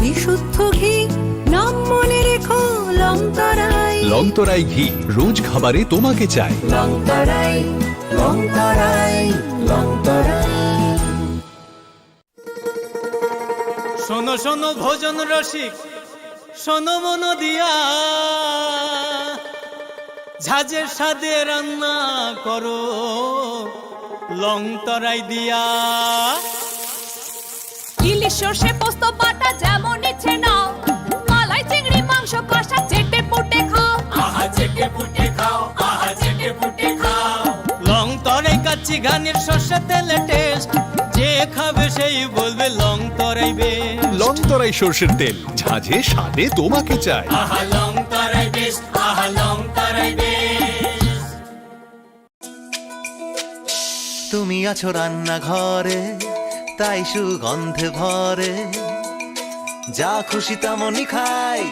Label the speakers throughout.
Speaker 1: বিশুদ্ধ ঘি, নাম মনে রেখো লংতরাই।
Speaker 2: লংতরাই ঘি রোজ খাবারে তোমাকে চাই।
Speaker 1: লংতরাই, লংতরাই, লংতরাই।
Speaker 3: শোনো শোনো ভোজন রসিক, শোনো মন দিয়া, ঝাঁঝের স্বাদে রান্না করো লংতরাই দিয়া।
Speaker 4: ইলিশ সর্ষে পোস্ত বাটা যেমন ইচ্ছে নাও, মালাই চিংড়ি মাংস কষা চেটে পুটে খাও।
Speaker 3: আহা চেটে পুটে খাও, আহা চেটে পুটে খাও। লংতরাই কাচ্চি ঘানির সর্ষে তেলে টেস্ট, যে খাবে সেই বলবে লংতরাই বেশ।
Speaker 2: লংতরাই সর্ষের তেল, ঝাঁঝে স্বাদে তোমাকে চাই।
Speaker 3: আহা লংতরাই বেশ, আহা লংতরাই বেশ।
Speaker 5: তুমি আছো রান্নাঘরে, তাই সুগন্ধে ভরে, যা খুশি তেমনই খাই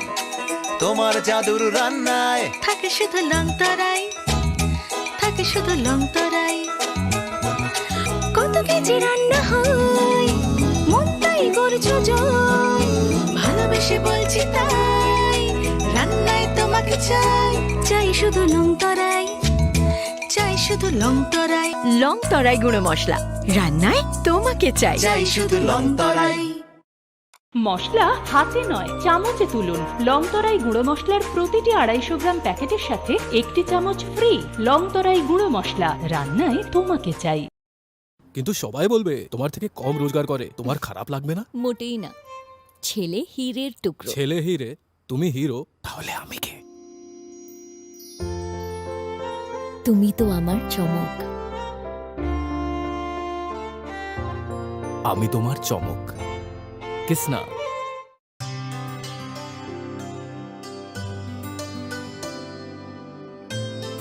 Speaker 5: তোমার জাদুর রান্নায়।
Speaker 6: থাকে শুধু লংতরাই, থাকে শুধু লংতরাই। কত কেজি রান্না হয়, মনটাই করছো জয়। ভালোবেসে বলছি তাই, রান্নায় তোমাকে চাই। চাই শুধু লংতরাই, চাই শুধু লংতরাই।
Speaker 7: লংতরাই গুঁড়ো মশলা, রান্নায় তোমাকে চাই।
Speaker 5: চাই শুধু লংতরাই।
Speaker 8: মশলা হাতে নয় চামচে তুলুন। লংতরাই গুঁড়ো মশলার প্রতিটি 250 গ্রাম প্যাকেটের সাথে 1টি চামচ ফ্রি। লংতরাই গুঁড়ো মশলা, রান্নায় তোমাকে চাই।
Speaker 9: কিন্তু সবাই বলবে তোমার থেকে কম রোজগার করে, তোমার খারাপ লাগবে না?
Speaker 7: মোটেই না, ছেলে হীরের টুকরো।
Speaker 9: ছেলে হিরে, তুমি হিরো, তাহলে আমি কে?
Speaker 7: তুমি তো আমার চমক।
Speaker 9: আমি তোমার চমক। কিসনা?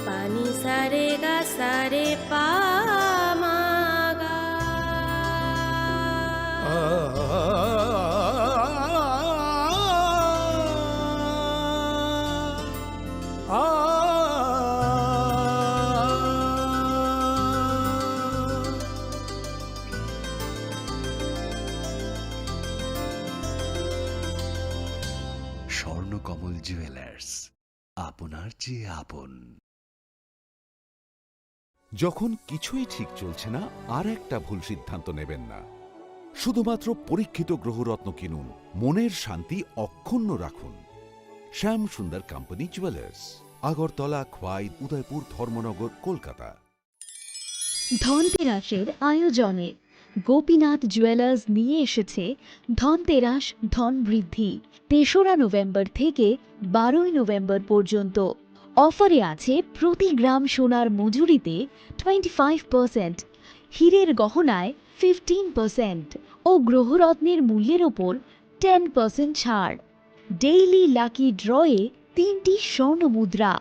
Speaker 6: পানি সারে গা সারে পা মা গা।
Speaker 5: স্বর্ণকমল জুয়েলার্স, আপনার চেয়ে আপন।
Speaker 10: যখন কিছুই ঠিক চলছে না, আর একটা ভুল সিদ্ধান্ত নেবেন না। শুধুমাত্র পরীক্ষিত গ্রহরত্ন কিনুন, মনের শান্তি অক্ষুণ্ণ রাখুন। শ্যাম সুন্দর কোম্পানি জুয়েলার্স, আগরতলা, খোয়াই, উদয়পুর, ধর্মনগর, কলকাতা।
Speaker 11: ধনতেরাসের আয়োজনে গোপীনাথ জুয়েলার্স নিয়ে এসেছে ধনতেরাস ধন বৃদ্ধি। 3রা নভেম্বর থেকে 12ই নভেম্বর পর্যন্ত অফারে আছে প্রতি গ্রাম সোনার মজুরিতে 25%, হীরের গহনায় 15% ও গ্রহরত্নের মূল্যের ওপর 10% ছাড়। ডেইলি লাকি ড্রয়ে 3টি স্বর্ণ মুদ্রা,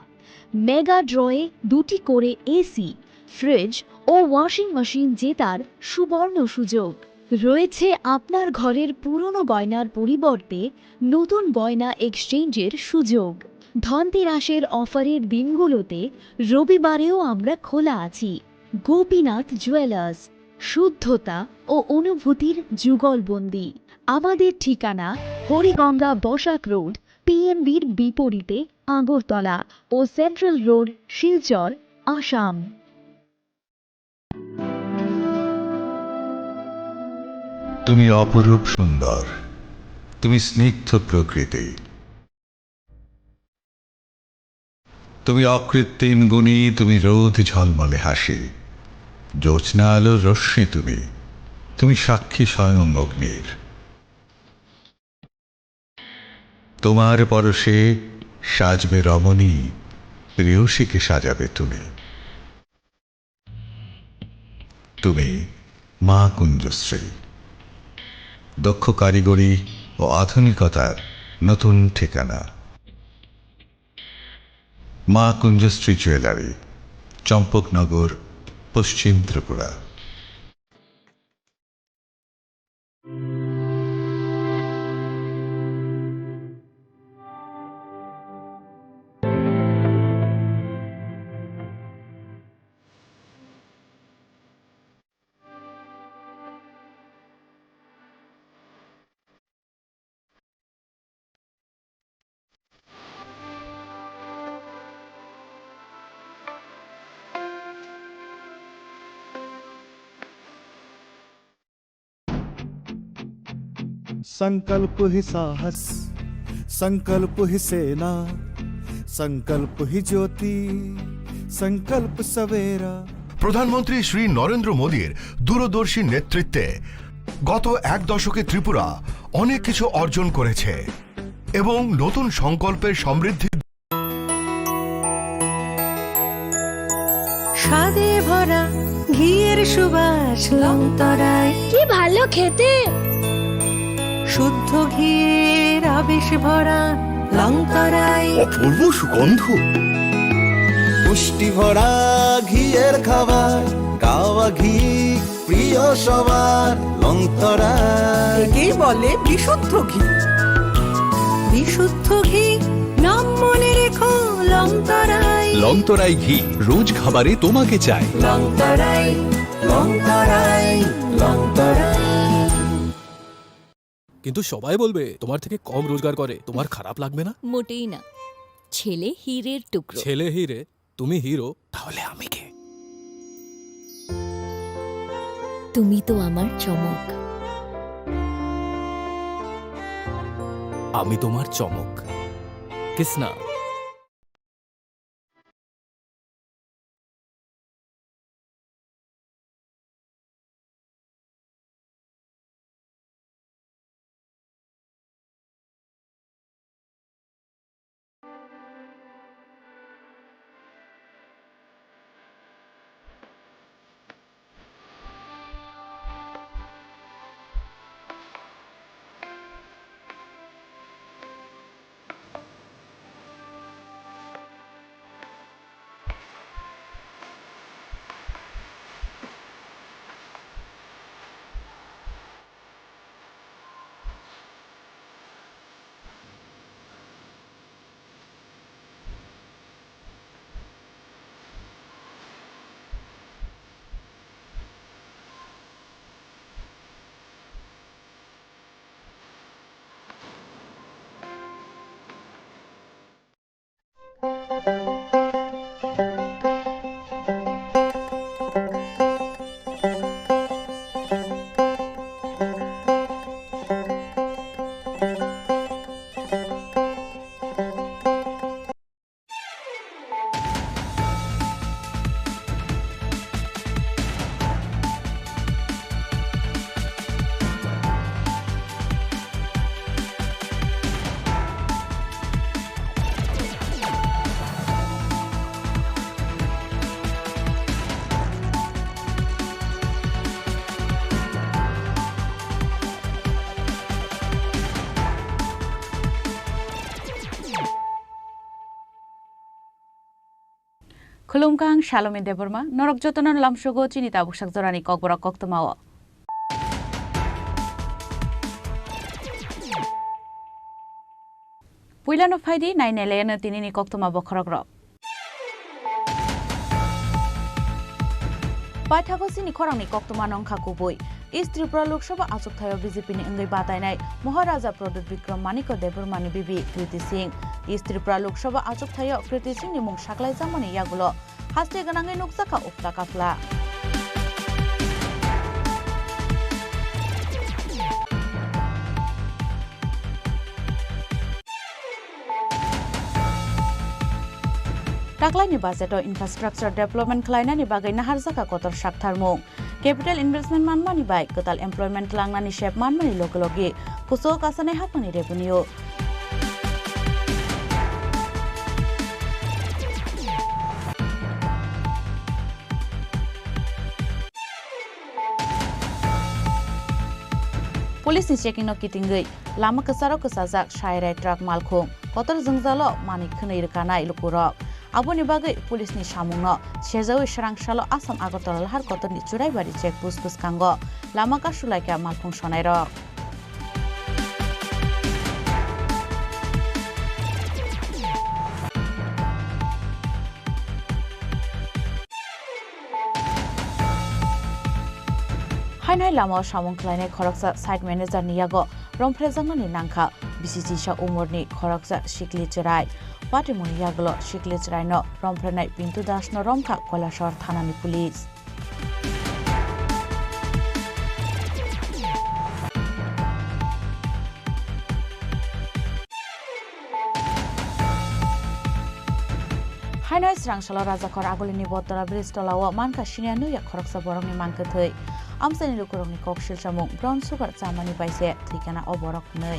Speaker 11: মেগা ড্রয়ে 2টি করে এসি, ফ্রিজ ও ওয়াশিং মেশিন জেতার সুবর্ণ সুযোগ রয়েছে। আপনার ঘরের পুরনো গয়নার পরিবর্তে নতুন গয়না এক্সচেঞ্জের সুযোগ। ধনতেরাসের অফারের দিনগুলোতে রবিবারেও আমরা খোলা আছি। গোপীনাথ জুয়েলার্স, শুদ্ধতা ও অনুভূতির যুগলবন্দি। আমাদের ঠিকানা হরিগঙ্গা বসাক রোড, পিএনবির বিপরীতে, আগরতলা ও সেন্ট্রাল রোড, শিলচর, আসাম।
Speaker 12: তুমি অপরূপ সুন্দর, তুমি স্নিগ্ধ প্রকৃতি, তুমি অকৃত্রিম গুণী, তুমি রোদ ঝলমলে হাসি, জ্যোৎস্না আলোর রশ্মি, তুমি তুমি সাক্ষী স্বয়ং অগ্নির। তোমার পরশে সাজবে রমণী, প্রেয়সীকে সাজাবে তুমি। তুমি মা কুঞ্জশ্রী, দক্ষ কারিগরি ও আধুনিকতার নতুন ঠিকানা। মা কুঞ্জশ্রী জুয়েলারি, চম্পকনগর, পশ্চিম ত্রিপুরা।
Speaker 13: संकल्प ही साहस, संकल्प ही सेना, संकल्प ही ज्योति, संकल्प सवेरा।
Speaker 2: প্রধানমন্ত্রী শ্রী নরেন্দ্র মোদীর দূরদর্শী নেতৃত্বে গত এক দশকে ত্রিপুরা অনেক কিছু অর্জন করেছে এবং নতুন সংকল্পের সমৃদ্ধি।
Speaker 1: স্বাদে ভরা ঘিয়ের সুবাস লংতরায়,
Speaker 6: কি ভালো খেতে।
Speaker 1: শুদ্ধ ঘিয়ের আবেশ ভরা লংতরায়,
Speaker 2: অপূর্ব সুগন্ধ।
Speaker 5: পুষ্টি ভরা ঘিয়ের খাবার, গাওয়া ঘি প্রিয় সবার লংতরায়।
Speaker 1: একেই বলে বিশুদ্ধ ঘি। বিশুদ্ধ ঘি নাম মনে রেখো লংতরায়।
Speaker 2: লংতরাই ঘি রোজ খাবারে তোমাকে চাই।
Speaker 1: লংতরায়, লংতরায়, লংতরায়।
Speaker 9: কিন্তু সবাই বলবে তোমার থেকে কম রোজগার করে, তোমার খারাপ লাগবে না?
Speaker 4: মোটেই না। ছেলে হীরের টুকরো।
Speaker 9: ছেলে হিরে, তুমি হিরো, তাহলে আমি কে?
Speaker 4: তুমি তো আমার চমক।
Speaker 9: আমি তোমার চমক। Kisna?
Speaker 14: Khulumkang Shalom Deborma, Norok Jotonon Lamshogo, Chinita Bushak Zorani Kokborok Koktomawa. Puilano Faidi, 9 Elena Tinini Koktoma Bokorogro. Paithago Chini Khorang Koktoma Nongkhakubui. East Tripura Lok Sabha Achuk Thayo BJP ni Engai Batainai, Maharaja Pradut Bikram Maniko Debormani Bibi Kriti Singh. East Tripura Lok Sabha Achuk Thayo Kriti Singh ni mung saklai jamani yagulo. Haste ganangai nukjaka ufla kafla. Taklaini budget o infrastructure development khlainani bagai naharjaka kotor saktharmung. Capital investment manmani bai ketal employment klangnani shep manmani lokologi kuso kasanai hapani revenue. Police ni checking no kitingai lama kesaro kesajak shairai truck malkhung kotor jengjalo manik khwnai rkanai lukurok. Aboni bagai pulis ni samungno sejawi srangsalo Asam Agartala lahar kotor ni churaibari check post puskango lama ka sulaika malkhung sonairok. Hainai lama samung khlainai khoroksa site manager ni yago romfrejangno ni nangkha BCC sa umorni khoroksa sikli chirai patimoni yaglo sikli chirai no romfrenai Pintu Das no romkha Koilashor thanani police. Hainoi srangsalo rajakor agolini botara bristolawo manka shinia nuya khoroksa borokni manka thei amsani lukurokni kokshil samung brown sugar chamani baise thikana oborok nei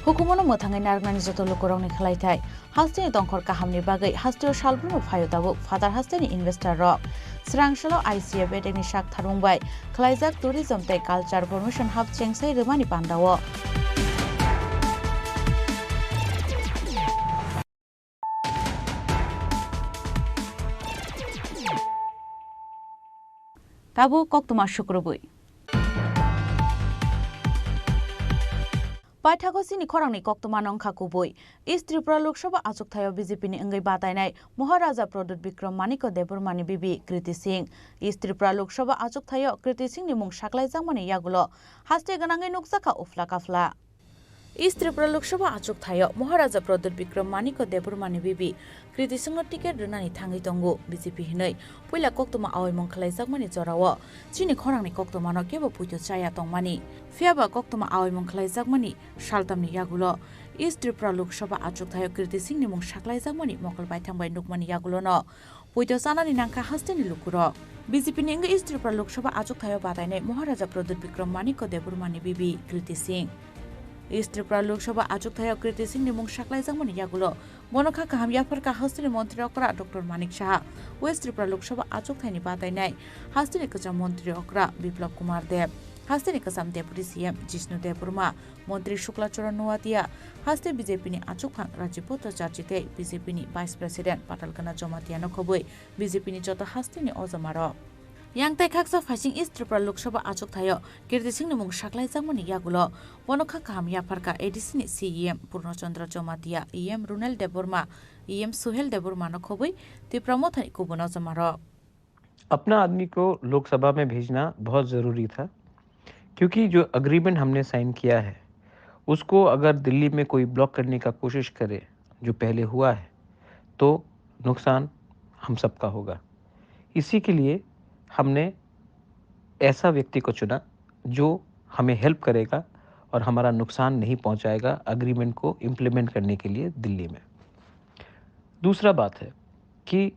Speaker 14: Hukumono mothangai nargnani joto lukurokni khlaithai hastini tongkhor kahamni bagai hastio salbruno phayotabo father hastini investor rok srangsalo ICA bedeni shak tharungbai khlaijak tourism tei culture promotion hub chengsai rwmani pandawo Kabu koktuma shukrubui Paithago Chini Khorang ni koktuma nongkha kubui East Tripura Lok Sabha achukthai BJP ni engai batainai Maharaja Pradut Bikram Maniko Deburmani Bibi Kriti Singh East Tripura Lok Sabha achukthai Kriti Singh ni mung saklaijangmani yagulo haste ganangai nukjaka ufla kafla East Tripura Lok Sabha achukthai Maharaja Pradut Bikram Maniko Deburmani Bibi Kriti Singh no ticket rwnani thangai tongo BJP hinai puila koktuma awai mung khlaijakmani jorawo Chini Khorang ni koktuma no kebo puito chaya tongmani Fiaba koktuma awai mung khlaijakmani saltamni yagulo East Tripura Lok Sabha achukthai Kriti Singh ni mung saklaijakmani mokolbai thangbai nukmani yagulo no puito sanani nangka hasteni lukuro BJP ni engai East Tripura Lok Sabha achukthai batainai Maharaja Pradut Bikram Maniko Deburmani Bibi Kriti Singh East Tripura Lok Sabha achukthai Kriti Singh ni mung saklaijangmani yagulo Monokha kaham yafarka hastini mantri okra Dr. Manik Shaha West Tripura Lok Sabha achukthai ni batainai hastini kacham mantri okra Biplab Kumar Dev hastini kasam deputy CM Jishnu Deburma mantri Shukla Chora Nuatia haste BJP ni achukphang Rajipota Charchite BJP ni Vice President Patalkana Jomatia no khobui BJP ni joto hastini ojamaro Yang tai khaksa phasing East Tripura Lok Sabha achukthai Kriti Singh ni mung saklaijangmani yagulo Monokha kaham yafarka ADC ni CEM Purnachandra Jomatia EM Runel Deburma EM Suhel Deburma no khobui Tripura mothani kubono jamaro
Speaker 15: अपना आदमी को लोकसभा में भेजना बहुत ज़रूरी था क्योंकि जो एग्रीमेंट हमने साइन किया है उसको अगर दिल्ली में कोई ब्लॉक करने का कोशिश करे जो पहले हुआ है तो नुकसान हम सबका होगा इसी के लिए हमने ऐसा व्यक्ति को चुना जो हमें हेल्प करेगा और हमारा नुकसान नहीं पहुंचाएगा एग्रीमेंट को इम्प्लीमेंट करने के लिए दिल्ली में दूसरा बात है कि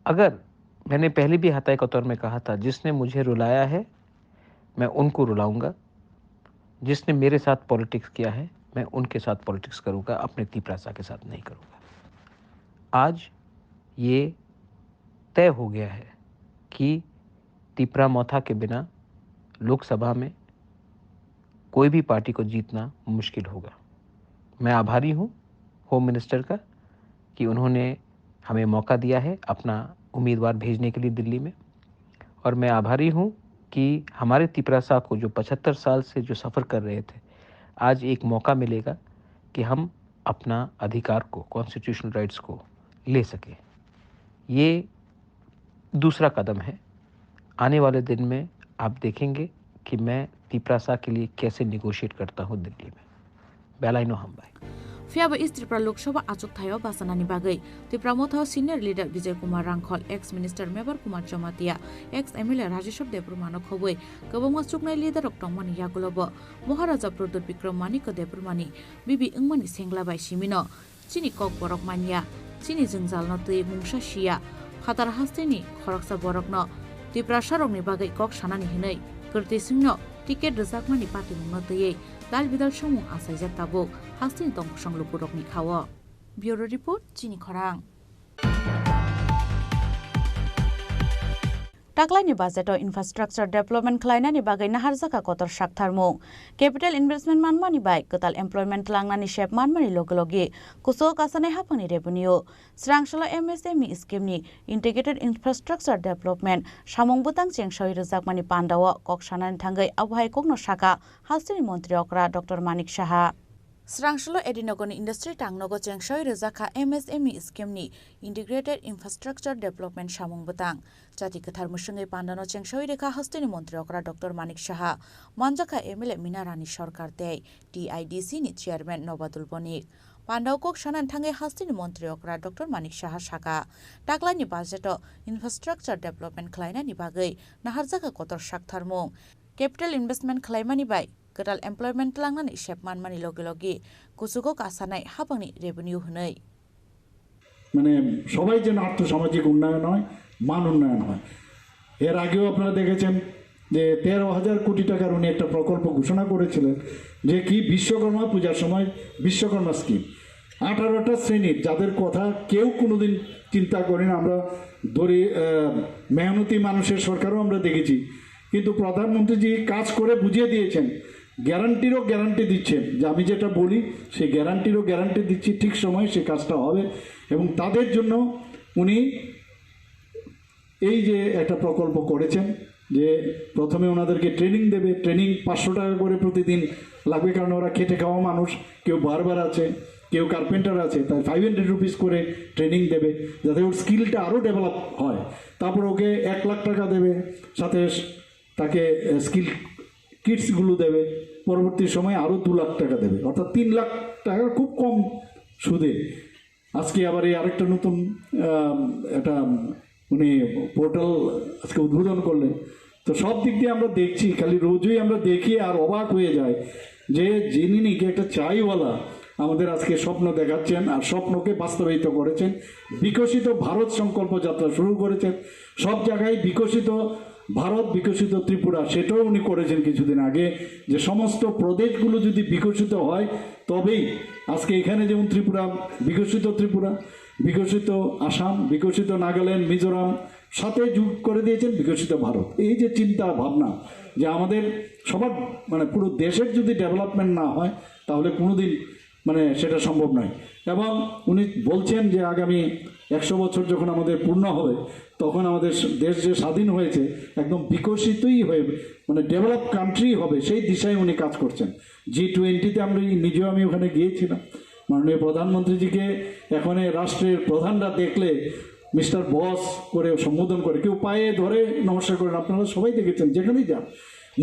Speaker 15: अगर मैंने पहले भी हताई कतौर में कहा था जिसने मुझे रुलाया है मैं उनको रुलाऊंगा जिसने मेरे साथ पॉलिटिक्स किया है मैं उनके साथ पॉलिटिक्स करूंगा अपने तीपरासा के साथ नहीं करूंगा आज ये तय हो गया है कि तीपरा मौथा के बिना लोकसभा में कोई भी पार्टी को जीतना मुश्किल होगा मैं आभारी हूं होम मिनिस्टर का कि उन्होंने हमें मौका दिया है अपना उम्मीदवार भेजने के लिए दिल्ली में और मैं आभारी हूं कि हमारे तीपरासा को जो 75 साल से जो सफ़र कर रहे थे आज एक मौका मिलेगा कि हम अपना अधिकार को कॉन्स्टिट्यूशनल राइट्स को ले सकें ये दूसरा कदम है आने वाले दिन में आप देखेंगे कि मैं तीपरासा के लिए कैसे नेगोशिएट करता हूं दिल्ली में बेलाइनो हम भाई
Speaker 14: Fiaba East Tripura Lok Sabha achukthai basanani bagai Tripura motha senior leader Vijay Kumar Rangkhol ex minister Mebar Kumar Jomatia ex MLA Rajeshwar Deburma no khobui kabangma chuknai leader rok tongmani yagulobo Maharaja Pradut Bikram Maniko Deburmani bibi ingmani sengla bai simino Chini Kokborok mania Chini Jingjal no tui mungsa sia Khatar hasteni khoroksa borok no Tripura sarok ni bagai kok sanani hinai Kriti Singh no ticket rejakmani party mungno tui Dal bidal somung asaijak tabuk hastini tongkhosang lukurok ni khawo Bureau Report Chini Khorang Taklaini budgeto infrastructure development khlainani bagai naharjaka kotor saktharmung capital investment manmani bai ketal employment langnani shep manmani logologi kusok asane hapangni revenue srangsalo MSME scheme ni integrated infrastructure development samung butang chengsoi rejakmani pandawo koksanani thangai abhai kokno saka hastini mantri okra Dr. Manik Shaha Srangsalo Edinogoni Industry Tangnogo Chengsoi Rezaka MSME scheme ni Integrated Infrastructure Development Samung Butang Jati Kathar Musungai Pandano Chengsoi Reka Hastini Mantri Okra Dr. Manik Shaha Manjaka MLA Minarani Sarkar Tei TIDC ni Chairman Nobadul Bonik Pandau Shanan Tange Hastini Montriokra Dr. Manik Shaha Shaka Taklani Bajeto Infrastructure Development Kleina Nibagai Naharzaka Kotor Shak Tharmung Capital Investment Klaimani Bai Ketal Employment Langani Shepman Mani Logi Kusugo Kasanai Habani Revenue Hunay
Speaker 16: মানে সবাই যেন আর্থসামাজিক উন্নয়ন হয় মান উন্নয়ন হয় এর আগেও আপনারা দেখেছেন যে 13,000 কোটি টাকার উনি একটা প্রকল্প ঘোষণা করেছিলেন যে কি বিশ্বকর্মা পূজার সময় বিশ্বকর্মা স্কিম 18টা শ্রেণীর যাদের কথা কেউ কোনোদিন চিন্তা করেন আমরা ধরি মেহনতি মানুষের সরকারও আমরা দেখেছি কিন্তু প্রধানমন্ত্রীজি কাজ করে বুঝিয়ে দিয়েছেন গ্যারান্টিরও গ্যারান্টি দিচ্ছেন যে আমি যেটা বলি সেই গ্যারান্টিরও গ্যারান্টি দিচ্ছি ঠিক সময়ে সে কাজটা হবে এবং তাদের জন্য উনি এই যে একটা প্রকল্প করেছেন যে প্রথমে ওনাদেরকে ট্রেনিং দেবে ট্রেনিং 500 টাকা করে প্রতিদিন লাগবে কারণ ওরা খেটে খাওয়া মানুষ কেউ বারবার আছে কেউ কার্পেন্টার আছে তাই 500 রুপিস করে ট্রেনিং দেবে যাতে ওর স্কিলটা আরও ডেভেলপ হয় তারপর ওকে 1 লাখ টাকা দেবে সাথে তাকে স্কিল কিটসগুলো দেবে পরবর্তী সময়ে আরও 2 লাখ টাকা দেবে অর্থাৎ 3 লাখ টাকা খুব কম সুদে আজকে আবার এই আরেকটা নতুন একটা উনি পোর্টাল আজকে উদ্বোধন করলেন তো সব দিক দিয়ে আমরা দেখছি খালি রোজই আমরা দেখি আর অবাক হয়ে যায় যে যিনি নাকি একটা চাইওয়ালা আমাদের আজকে স্বপ্ন দেখাচ্ছেন আর স্বপ্নকে বাস্তবায়িত করেছেন বিকশিত ভারত সংকল্প যাত্রা শুরু করেছেন সব জায়গায় বিকশিত ভারত বিকশিত ত্রিপুরা সেটাও উনি করেছেন কিছুদিন আগে যে সমস্ত প্রদেশগুলো যদি বিকশিত হয় তবেই আজকে এখানে যেমন ত্রিপুরা বিকশিত আসাম বিকশিত নাগাল্যান্ড মিজোরাম সাথে যোগ করে দিয়েছেন বিকশিত ভারত এই যে চিন্তা ভাবনা যে আমাদের সবার মানে পুরো দেশের যদি ডেভেলপমেন্ট না হয় তাহলে কোনোদিন মানে সেটা সম্ভব নয় এবং উনি বলছেন যে আগামী 100 বছর যখন আমাদের পূর্ণ হবে তখন আমাদের দেশ যে স্বাধীন হয়েছে একদম বিকশিতই হয়ে মানে ডেভেলপ কান্ট্রি হবে সেই দিশায় উনি কাজ করছেন G20-তে আমি ওখানে গিয়েছিলাম মাননীয় প্রধানমন্ত্রীজিকে এখন রাষ্ট্রের প্রধানরা দেখলে মিস্টার বস করে সম্বোধন করে কেউ পায়ে ধরে নমস্কার করেন আপনারা সবাই দেখেছেন যেখানেই যান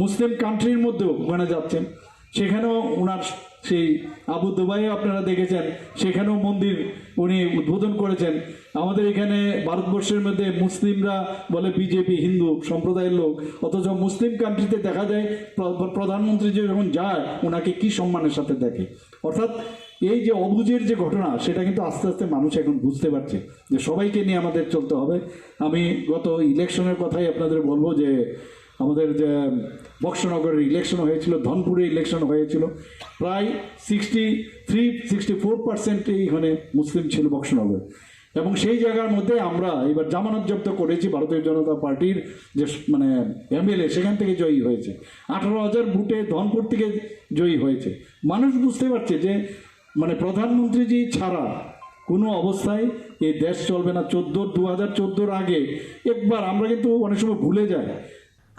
Speaker 16: মুসলিম কান্ট্রির মধ্যেও ওখানে যাচ্ছেন সেখানেও ওনার সেই আবু দুবাইয়ে আপনারা দেখেছেন সেখানেও মন্দির উনি উদ্বোধন করেছেন আমাদের এখানে ভারতবর্ষের মধ্যে মুসলিমরা বলে বিজেপি হিন্দু সম্প্রদায়ের লোক অথচ মুসলিম কান্ট্রিতে দেখা যায় প্রধানমন্ত্রী যখন যায় ওনাকে কি সম্মানের সাথে দেখে অর্থাৎ এই যে অবুঝের যে ঘটনা সেটা কিন্তু আস্তে আস্তে মানুষ এখন বুঝতে পারছে যে সবাইকে নিয়ে আমাদের চলতে হবে আমি গত ইলেকশনের কথাই আপনাদের বলবো যে আমাদের যে বক্সনগরের ইলেকশন হয়েছিল ধনপুরে ইলেকশন হয়েছিল প্রায় 63-64% এখানে মুসলিম ছিল বক্সনগর এবং সেই জায়গার মধ্যে আমরা এবার জামানত জব্দ করেছি ভারতীয় জনতা পার্টির যে মানে এমএলএ সেখান থেকে জয়ী হয়েছে 18,000 ভোটে ধনপুর থেকে জয়ী হয়েছে মানুষ বুঝতে পারছে যে মানে প্রধানমন্ত্রীজি ছাড়া কোনো অবস্থায় এই দেশ চলবে না 2014 আগে একবার আমরা কিন্তু অনেক সময় ভুলে যাই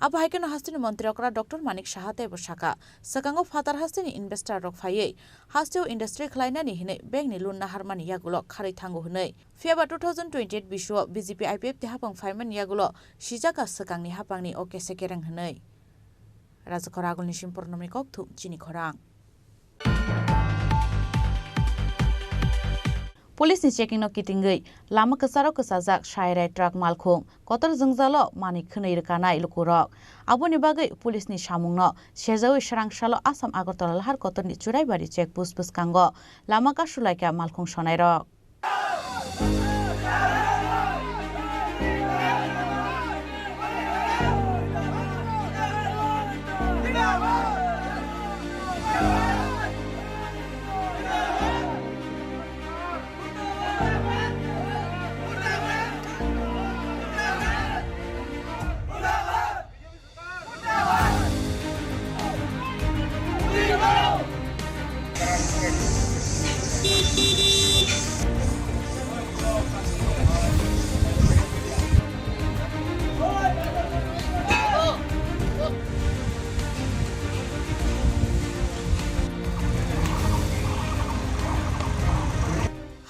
Speaker 14: Abahaikan hastini Montriokra Dr. Manik Shahate Boshaka Sakango Fatar hastini investor rok faye hastio industry klaina ni hine bank ni lun naharmani yagulo khari thango hunai Fiaba 2028 bisho BJP IPF te hapang faiman yagulo shijaka sakang ni hapang ni oke sekerang hunai Rajakora agul ni simpurnomi koktu Chini Khorang Police ni checking no kitingai lama kesaro kesajak shairai truck malkhong kotor jengjalo mani khunai rkanai lukurok aboni bagai police ni samungno sejawi srangshalo Assam Agartala lahar kotor ni churaibari check post puskango lama ka sulaika malkhong sonai rok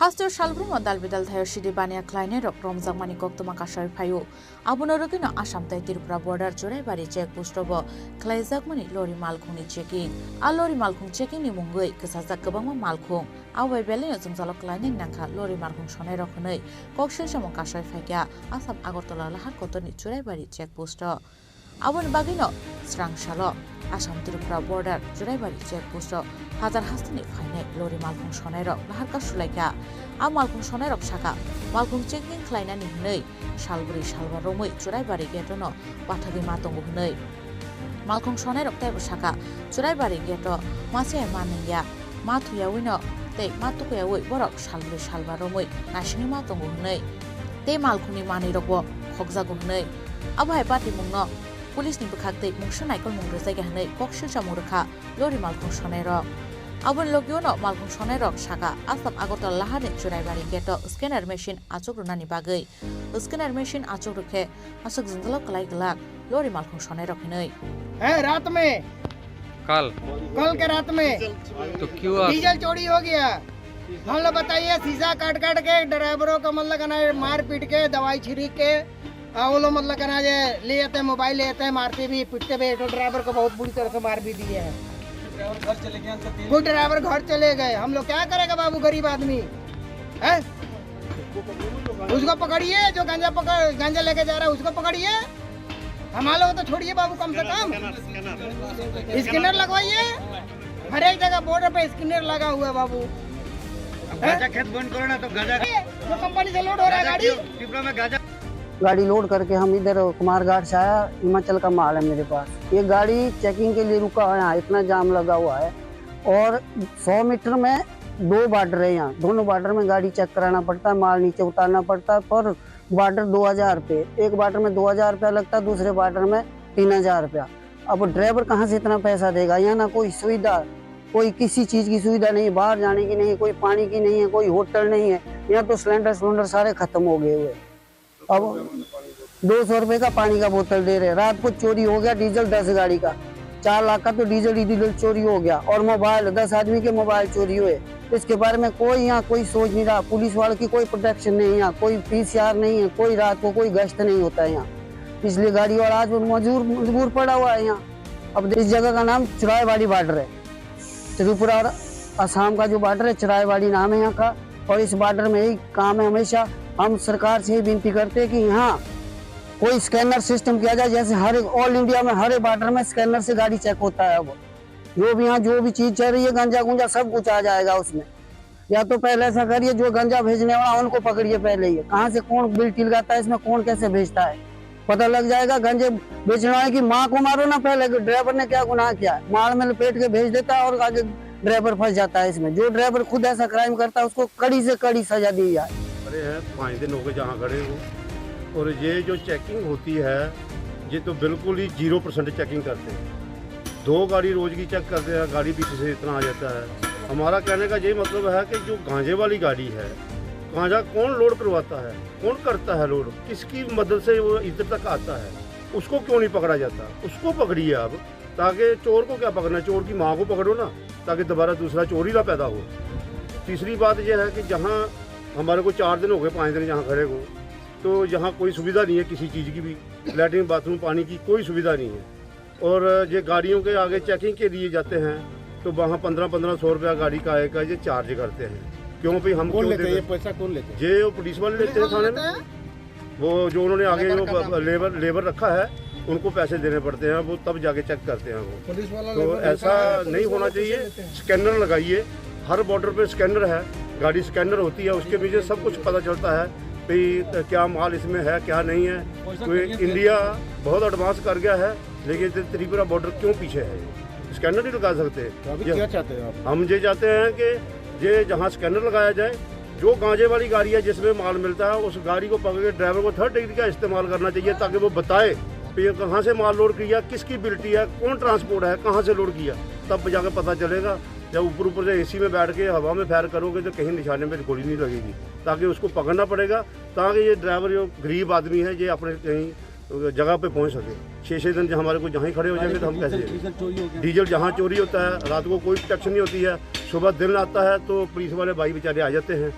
Speaker 14: राष्ट्रीय सालब्रुम दाल बिदाल थायो सिदि बानिया क्लाइने रक रमजां मानि कक्तमा कासाय फायो आबुनो रगिनो आसाम ताय Tripura border Jaraibari check पोस्टबो क्लाइजाक मानि लरि मालखुंनि checking आ लरि मालखुं checking नि मुंगै गोसाजाक गोबांमा मालखुं आवै बेलेनो जोंजाल क्लाइने नाखा लरि मालखुं सनाय रखनै कक्सिल सामो कासाय फायगा आसाम आगरतला लाहार कतनि जरायबारि चेक पोस्ट आबुनो बागिनो स्रांसालो Assam Tripura border Jaraibari check post हाजार हास्तिनि फायनाय लरि मालखुं सनाय रक लाहार कासुलायगा आ मालखुं सनाय रक साका मालखुं चेकिं क्लाइनानि हनै सालब्रै सालबा रमै जरायबारि गेटनो बाथागै मातंगो हनै मालखुं सनाय रक तायबो साका जरायबारि गेटो मासे मानैया माथुयावैनो ते मातुकयावै बरक सालब्रै सालबा रमै नासिनि मातंगो हनै ते मालखुंनि मानै रकबो खगजागो हनै आबहाय पार्टी मुंनो पुलिसनि बखागतै मुंसो नायकल मुंग्रो जायगा हनै कक्सिल सामुरखा लरि मालखुं सनाय रक आबुन लोगियोनो मालखुं सनाय रक साका आसाम आगरतला लाहानि जरायबारि गेटो स्केनार मेशिन आचुग्रुनानि बागै स्केनार मेशिन आचुग्रुखे आसुक जिंदलाव कलाई गलाक लरि मालखुं सनाय रक हनै
Speaker 17: है रात में
Speaker 18: कल
Speaker 17: के रात में
Speaker 18: तो क्यों
Speaker 17: डीजल चोरी हो गया हम लोग बताइए शीशा काट के ड्राइवरों को मतलब कहना मार पीट के दवाई छिड़क के वो लोग मतलब कहना ले जाते हैं मोबाइल ले जाते हैं मारते भी पीटते भी तो ड्राइवर को बहुत बुरी तरह से मार भी दिए हैं वो ड्राइवर घर चले गए हम लोग क्या करेगा बाबू गरीब आदमी है उसको पकड़िए जो गांजा लेके जा रहा है उसको पकड़िए हमारे लोग तो छोड़िए बाबू कम से कम स्कैनर लगवाइए हर एक जगह बॉर्डर पे स्कैनर लगा हुआ है बाबू
Speaker 19: गांजा खेत बंद करो ना तो गांजा
Speaker 17: जो कंपनी से लोड हो रहा है गाड़ी
Speaker 19: त्रिपुरा में गांजा
Speaker 20: गाड़ी लोड करके हम इधर कुमारघाट से आया हिमाचल का माल है मेरे पास ये गाड़ी चेकिंग के लिए रुका है यहाँ इतना जाम लगा हुआ है और 100 मीटर में 2 बॉर्डर है यहाँ दोनों बॉर्डर में गाड़ी चेक कराना पड़ता है माल नीचे उतारना पड़ता है पर बॉर्डर 2000 रुपये एक बॉर्डर में 2000 रुपया लगता है दूसरे बॉर्डर में 3000 रुपया अब ड्राइवर कहाँ से इतना पैसा देगा यहाँ ना कोई सुविधा कोई किसी चीज़ की सुविधा नहीं बाहर जाने की नहीं कोई पानी की नहीं है कोई होटल नहीं है यहाँ तो सिलेंडर सारे खत्म हो गए हुए अब 200 रुपए का पानी का बोतल दे रहे रात को चोरी हो गया डीजल 10 गाड़ी का 4 लाख का तो डीजल चोरी हो गया और मोबाइल 10 आदमी के मोबाइल चोरी हुए इसके बारे में कोई यहाँ कोई सोच नहीं रहा पुलिस वालों की कोई प्रोटेक्शन नहीं है यहाँ कोई PCR नहीं है कोई रात को कोई गश्त नहीं होता है यहाँ इसलिए गाड़ी और आज मजबूर पड़ा हुआ है यहाँ अब इस जगह का नाम चुराईवाड़ी बॉर्डर है त्रिपुरा और असम का जो बॉर्डर है चुराईवाड़ी नाम है यहाँ का और इस बॉर्डर में यही काम है हमेशा हम सरकार से ही विनती करते हैं कि यहाँ कोई स्कैनर सिस्टम किया जाए जैसे हर एक ऑल इंडिया में हर एक बॉर्डर में स्कैनर से गाड़ी चेक होता है अब जो भी यहाँ जो भी चीज चल रही है गंजा गुंजा सब कुछ आ जाएगा उसमें या तो पहले ऐसा करिए जो गंजा भेजने वाला उनको पकड़िए पहले ही कहाँ से कौन बिल टिलगाता है इसमें कौन कैसे भेजता है पता लग जाएगा गंजे बेचने वाले की माँ को मारो ना पहले ड्राइवर ने क्या गुनाह किया है माल में लपेट के भेज देता है और आगे ड्राइवर फंस जाता है इसमें जो ड्राइवर खुद ऐसा क्राइम करता है उसको कड़ी से कड़ी सजा दी जाए
Speaker 21: खड़े हैं 5 दिन हो गए जहाँ खड़े हो और ये जो चेकिंग होती है ये तो बिल्कुल ही 0% चेकिंग करते हैं 2 गाड़ी रोज की चेक करते हैं गाड़ी पीछे से इतना आ जाता है हमारा कहने का ये मतलब है कि जो गांजे वाली गाड़ी है गांजा कौन लोड करवाता है कौन करता है लोड किसकी मदद से वो इधर तक आता है उसको क्यों नहीं पकड़ा जाता उसको पकड़िए अब ताकि चोर को क्या पकड़ना चोर की माँ को पकड़ो ना ताकि दोबारा दूसरा चोरी ना पैदा हो तीसरी बात यह है कि जहाँ हमारे को 4 दिन हो गए 5 दिन यहाँ खड़े को तो यहाँ कोई सुविधा नहीं है किसी चीज़ की भी लैट्रिन बाथरूम पानी की कोई सुविधा नहीं है और ये गाड़ियों के आगे चेकिंग के लिए जाते हैं तो वहाँ 1500 रुपया गाड़ी का आएगा ये चार्ज करते हैं क्यों भाई हम
Speaker 19: कौन लेते हैं ये पैसा कौन लेते हैं
Speaker 21: ये पुलिस वाले लेते हैं थाने में वो जो उन्होंने आगे जो लेबर रखा है उनको पैसे देने पड़ते हैं वो तब जाके चेक करते हैं वो
Speaker 19: पुलिस वाला
Speaker 21: तो ऐसा नहीं होना चाहिए स्कैनर लगाइए हर बॉर्डर पे स्कैनर है गाड़ी स्कैनर होती है उसके पीछे सब कुछ पता चलता है भाई क्या माल इसमें है क्या नहीं है तो इंडिया बहुत एडवांस कर गया है लेकिन त्रिपुरा बॉर्डर क्यों पीछे है स्कैनर नहीं लगा सकते
Speaker 19: तो अभी क्या चाहते हैं आप
Speaker 21: हम ये चाहते हैं कि ये जहाँ स्कैनर लगाया जाए जो गांजे वाली गाड़ी है जिसमें माल मिलता है उस गाड़ी को पकड़ के ड्राइवर को 3rd डिग्री का इस्तेमाल करना चाहिए ताकि वो बताए कि ये कहाँ से माल लोड किया किसकी बिल्टी है कौन ट्रांसपोर्ट है कहाँ से लोड किया तब जाकर पता चलेगा जब ऊपर से AC में बैठ के हवा में फायर करोगे तो कहीं निशाने में गोली नहीं लगेगी ताकि उसको पकड़ना पड़ेगा ताकि ये ड्राइवर जो गरीब आदमी है ये अपने कहीं जगह पे पहुंच सके 6-6 दिन हमारे को जहाँ ही खड़े हो जाएंगे तो हम कैसे डीजल जहाँ चोरी होता है रात को कोई प्रोटेक्शन नहीं होती है सुबह दिन आता है तो पुलिस वाले भाई बेचारे आ जाते हैं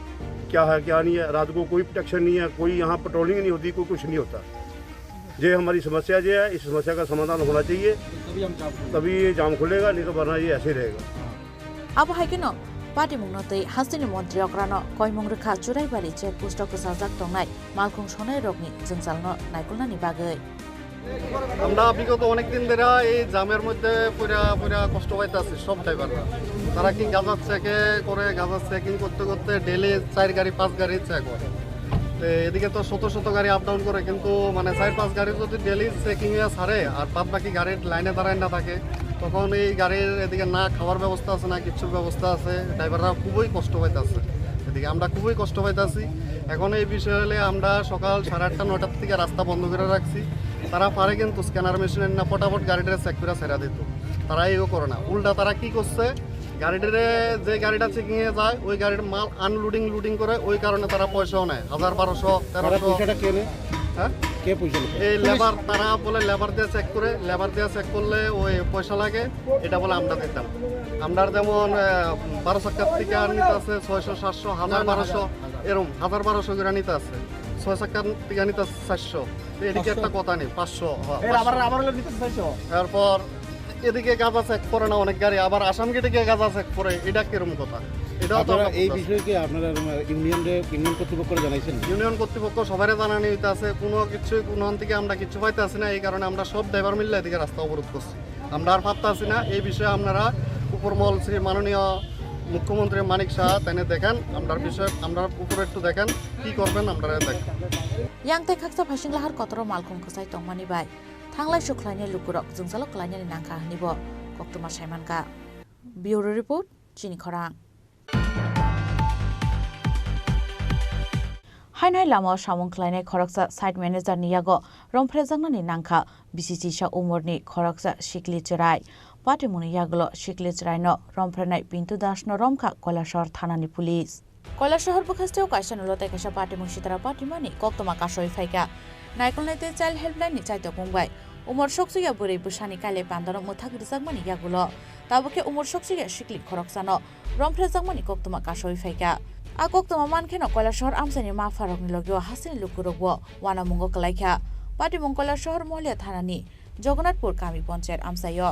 Speaker 21: क्या है क्या नहीं है। रात को कोई प्रोटेक्शन नहीं है, कोई यहाँ पेट्रोलिंग नहीं होती, कोई कुछ नहीं होता। ये हमारी समस्या जो है, इस समस्या का समाधान होना चाहिए, तभी ये जाम खुलेगा, नहीं तो वरना ये ऐसे ही रहेगा।
Speaker 14: अब है कि न पार्टी मुंगनते हास्तिनि मंत्री अग्रानो कयमंग रेखा चुराइबारि चेक पोस्ट कसाजाक दंनाय मालखुं सनाय रगनि जोंसालनो नायकुलनानि बागै
Speaker 3: আমরা বিগত অনেকদিন ধরে এই জামের মধ্যে পুরা কষ্ট পাইতেছি সব ড্রাইভাররা। তারা কি গাঁজা চেকে করে, গাঁজা চেকিং করতে করতে ডেলি 4 গাড়ি 5 গাড়ি চেক করে। এদিকে তো শত শত গাড়ি আপ ডাউন করে, কিন্তু মানে 4-5 গাড়ি যদি ডেলি চেকিং এ ছাড়ে আর বাদ বাকি গাড়ির লাইনে দাঁড়ায় না থাকে, তখন এই গাড়ির এদিকে না খাওয়ার ব্যবস্থা আছে না কিছুর ব্যবস্থা আছে, ড্রাইভাররা খুবই কষ্ট পাইতেছে। এদিকে আমরা খুবই কষ্ট পাইতেছি। এখন এই বিষয় হলে আমরা সকাল 8:30-9টার থেকে রাস্তা বন্ধ করে রাখছি। তারা পারে কিন্তু স্ক্যানার মেশিনের না ফটাফট গাড়িটা চেক করে ছেড়া দিত, তারা এও করে না। উল্টা তারা কি করছে, গাড়িটারে যে গাড়িটা চেকিং এ যায় ওই গাড়ির মাল আনলোডিং লুডিং করে, ওই কারণে তারা পয়সাও নেয় 1000-1200-1300। হ্যাঁ, এই লেবার তারা বলে লেবার দিয়ে চেক করে, লেবার দিয়ে চেক করলে ওই পয়সা লাগে, এটা বলে আমরা দিতাম। আমরা যেমন 12 চাকার থেকে নিতে আছে 600-700, 1000-1200 এরকম 1000-1200 করে নিতে আছে, 6 চাকার থেকে নিতে আছে 400। এদিকে একটা কথা নেই 500। তারপর এদিকে গাঁজা চেক করে না অনেক গাড়ি, আবার আসাম গেটে গিয়ে গাঁজা চেক করে, এটা কিরকম কথা?
Speaker 19: এই বিষয়ে কি আপনারা ইউনিয়ন কর্তৃপক্ষ জানাইছেন?
Speaker 3: ইউনিয়ন কর্তৃপক্ষ সবাই জানানি হইতে আছে, কোনো থেকে আমরা কিছু পাইতে আসি না। এই কারণে আমরা সব ড্রাইভার মিললে এদিকে রাস্তা অবরোধ করছি। আমরা আর ভাবতে আসি না এই বিষয়ে। আপনারা উপরমহল শ্রী মাননীয় মুখ্যমন্ত্রী মানিক শাহ তাইনে দেখেন, আমরা বিষয়ে আমরা উপরে একটু দেখেন কি করবেন, আমরা দেখেন।
Speaker 14: यांगथाय खाकसा फाइसिं लाहार कतरो मालखुं खसाय तंमानि बाय थांलाय सुख्लायनि लुकुरक जोंसालो क्लायनि नांखा हनिबो कक्तमा सायमानका। ब्यूरो रिपोर्ट चिनी खरां। हायनाय लामा सामुं क्लायनाय खरकसा साइट मैनेजर नियागो रंफ्रेजांनानि नांखा बीसीसी सा उमरनि खरकसा शिकलि चराय पाटिमुनि यागलो शिकलि चरायनो रंफ्रेनाय पिंटू दासनो रमखा कलाशहर थानानि पुलिस। কৈলাসহর বখাস্তেও কাইসা নুলতাই কাইসা পার্টি মুশিতারা পার্টি মানি কক্তমা কাশই ফাইকা নাইকলনাইতে চাইল্ড হেল্পলাইননি চাইতো বুংবাই উমর সকসুয়া বুरै বুসানি কালে পান্দানো মুথাক রিজাকমানি ইয়াগুলো তাবকে উমর সকসুয়া শিকলি খরকসানো রমফ্রেজাকমানি কক্তমা কাশই ফাইকা আ কক্তমা মানখেনো কৈলাসহর আমসানি মা ফারকনি লগিও হাসিনি লুকুরগো ওয়ানা মুঙ্গ কলাইখা পার্টি মুং কৈলাসহর মহলিয়া থানানি জগন্নাথপুর কামি পঞ্চায়েত আমসাयो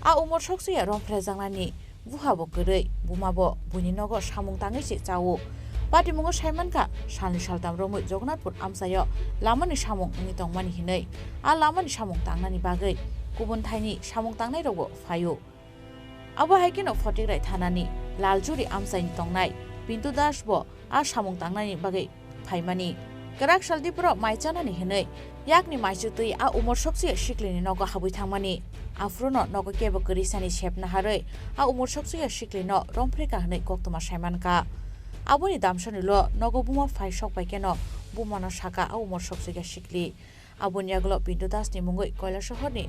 Speaker 14: आ उमर सकसुया रमफ्रेजांनानि बुहाबो गरै बुमाबो बुनि नगो सामुं ताङैसि चावो पार्टी मुंगो सायमानका सालनि सालताम रमै जगन्नाथपुर आमसायो लामानि सामुं नि तंमानि हिनै आ लामानि सामुं तांनानि बागै गुबुन थाइनि सामुं तांनाय रगो फायो आबो हाइकेनो फटिग्राय थानानि लालजुरि आमसायनि तंनाय पिंटू दासबो आ सामुं तांनानि बागै फाइमानि गराक सालदिपुराव माइचानानि हिनै याकनि माइजुतै आ उमर सकसुया शिकलिनि नगो हाबै थांमानि आफ्रोनो नगो केबो गरिसानि सेपना हारै आ उमर सकसुया शिकलिनो रमफ्रेका हनै कक्तमा सायमानका आबोनि दामसनिल नगो बुमा फाइ सकबायकेनो बुमानो साका आ उमर सकसुया शिकलि आबोनि आगलो पिंटू दासनि मुंगै কৈলাসহरनि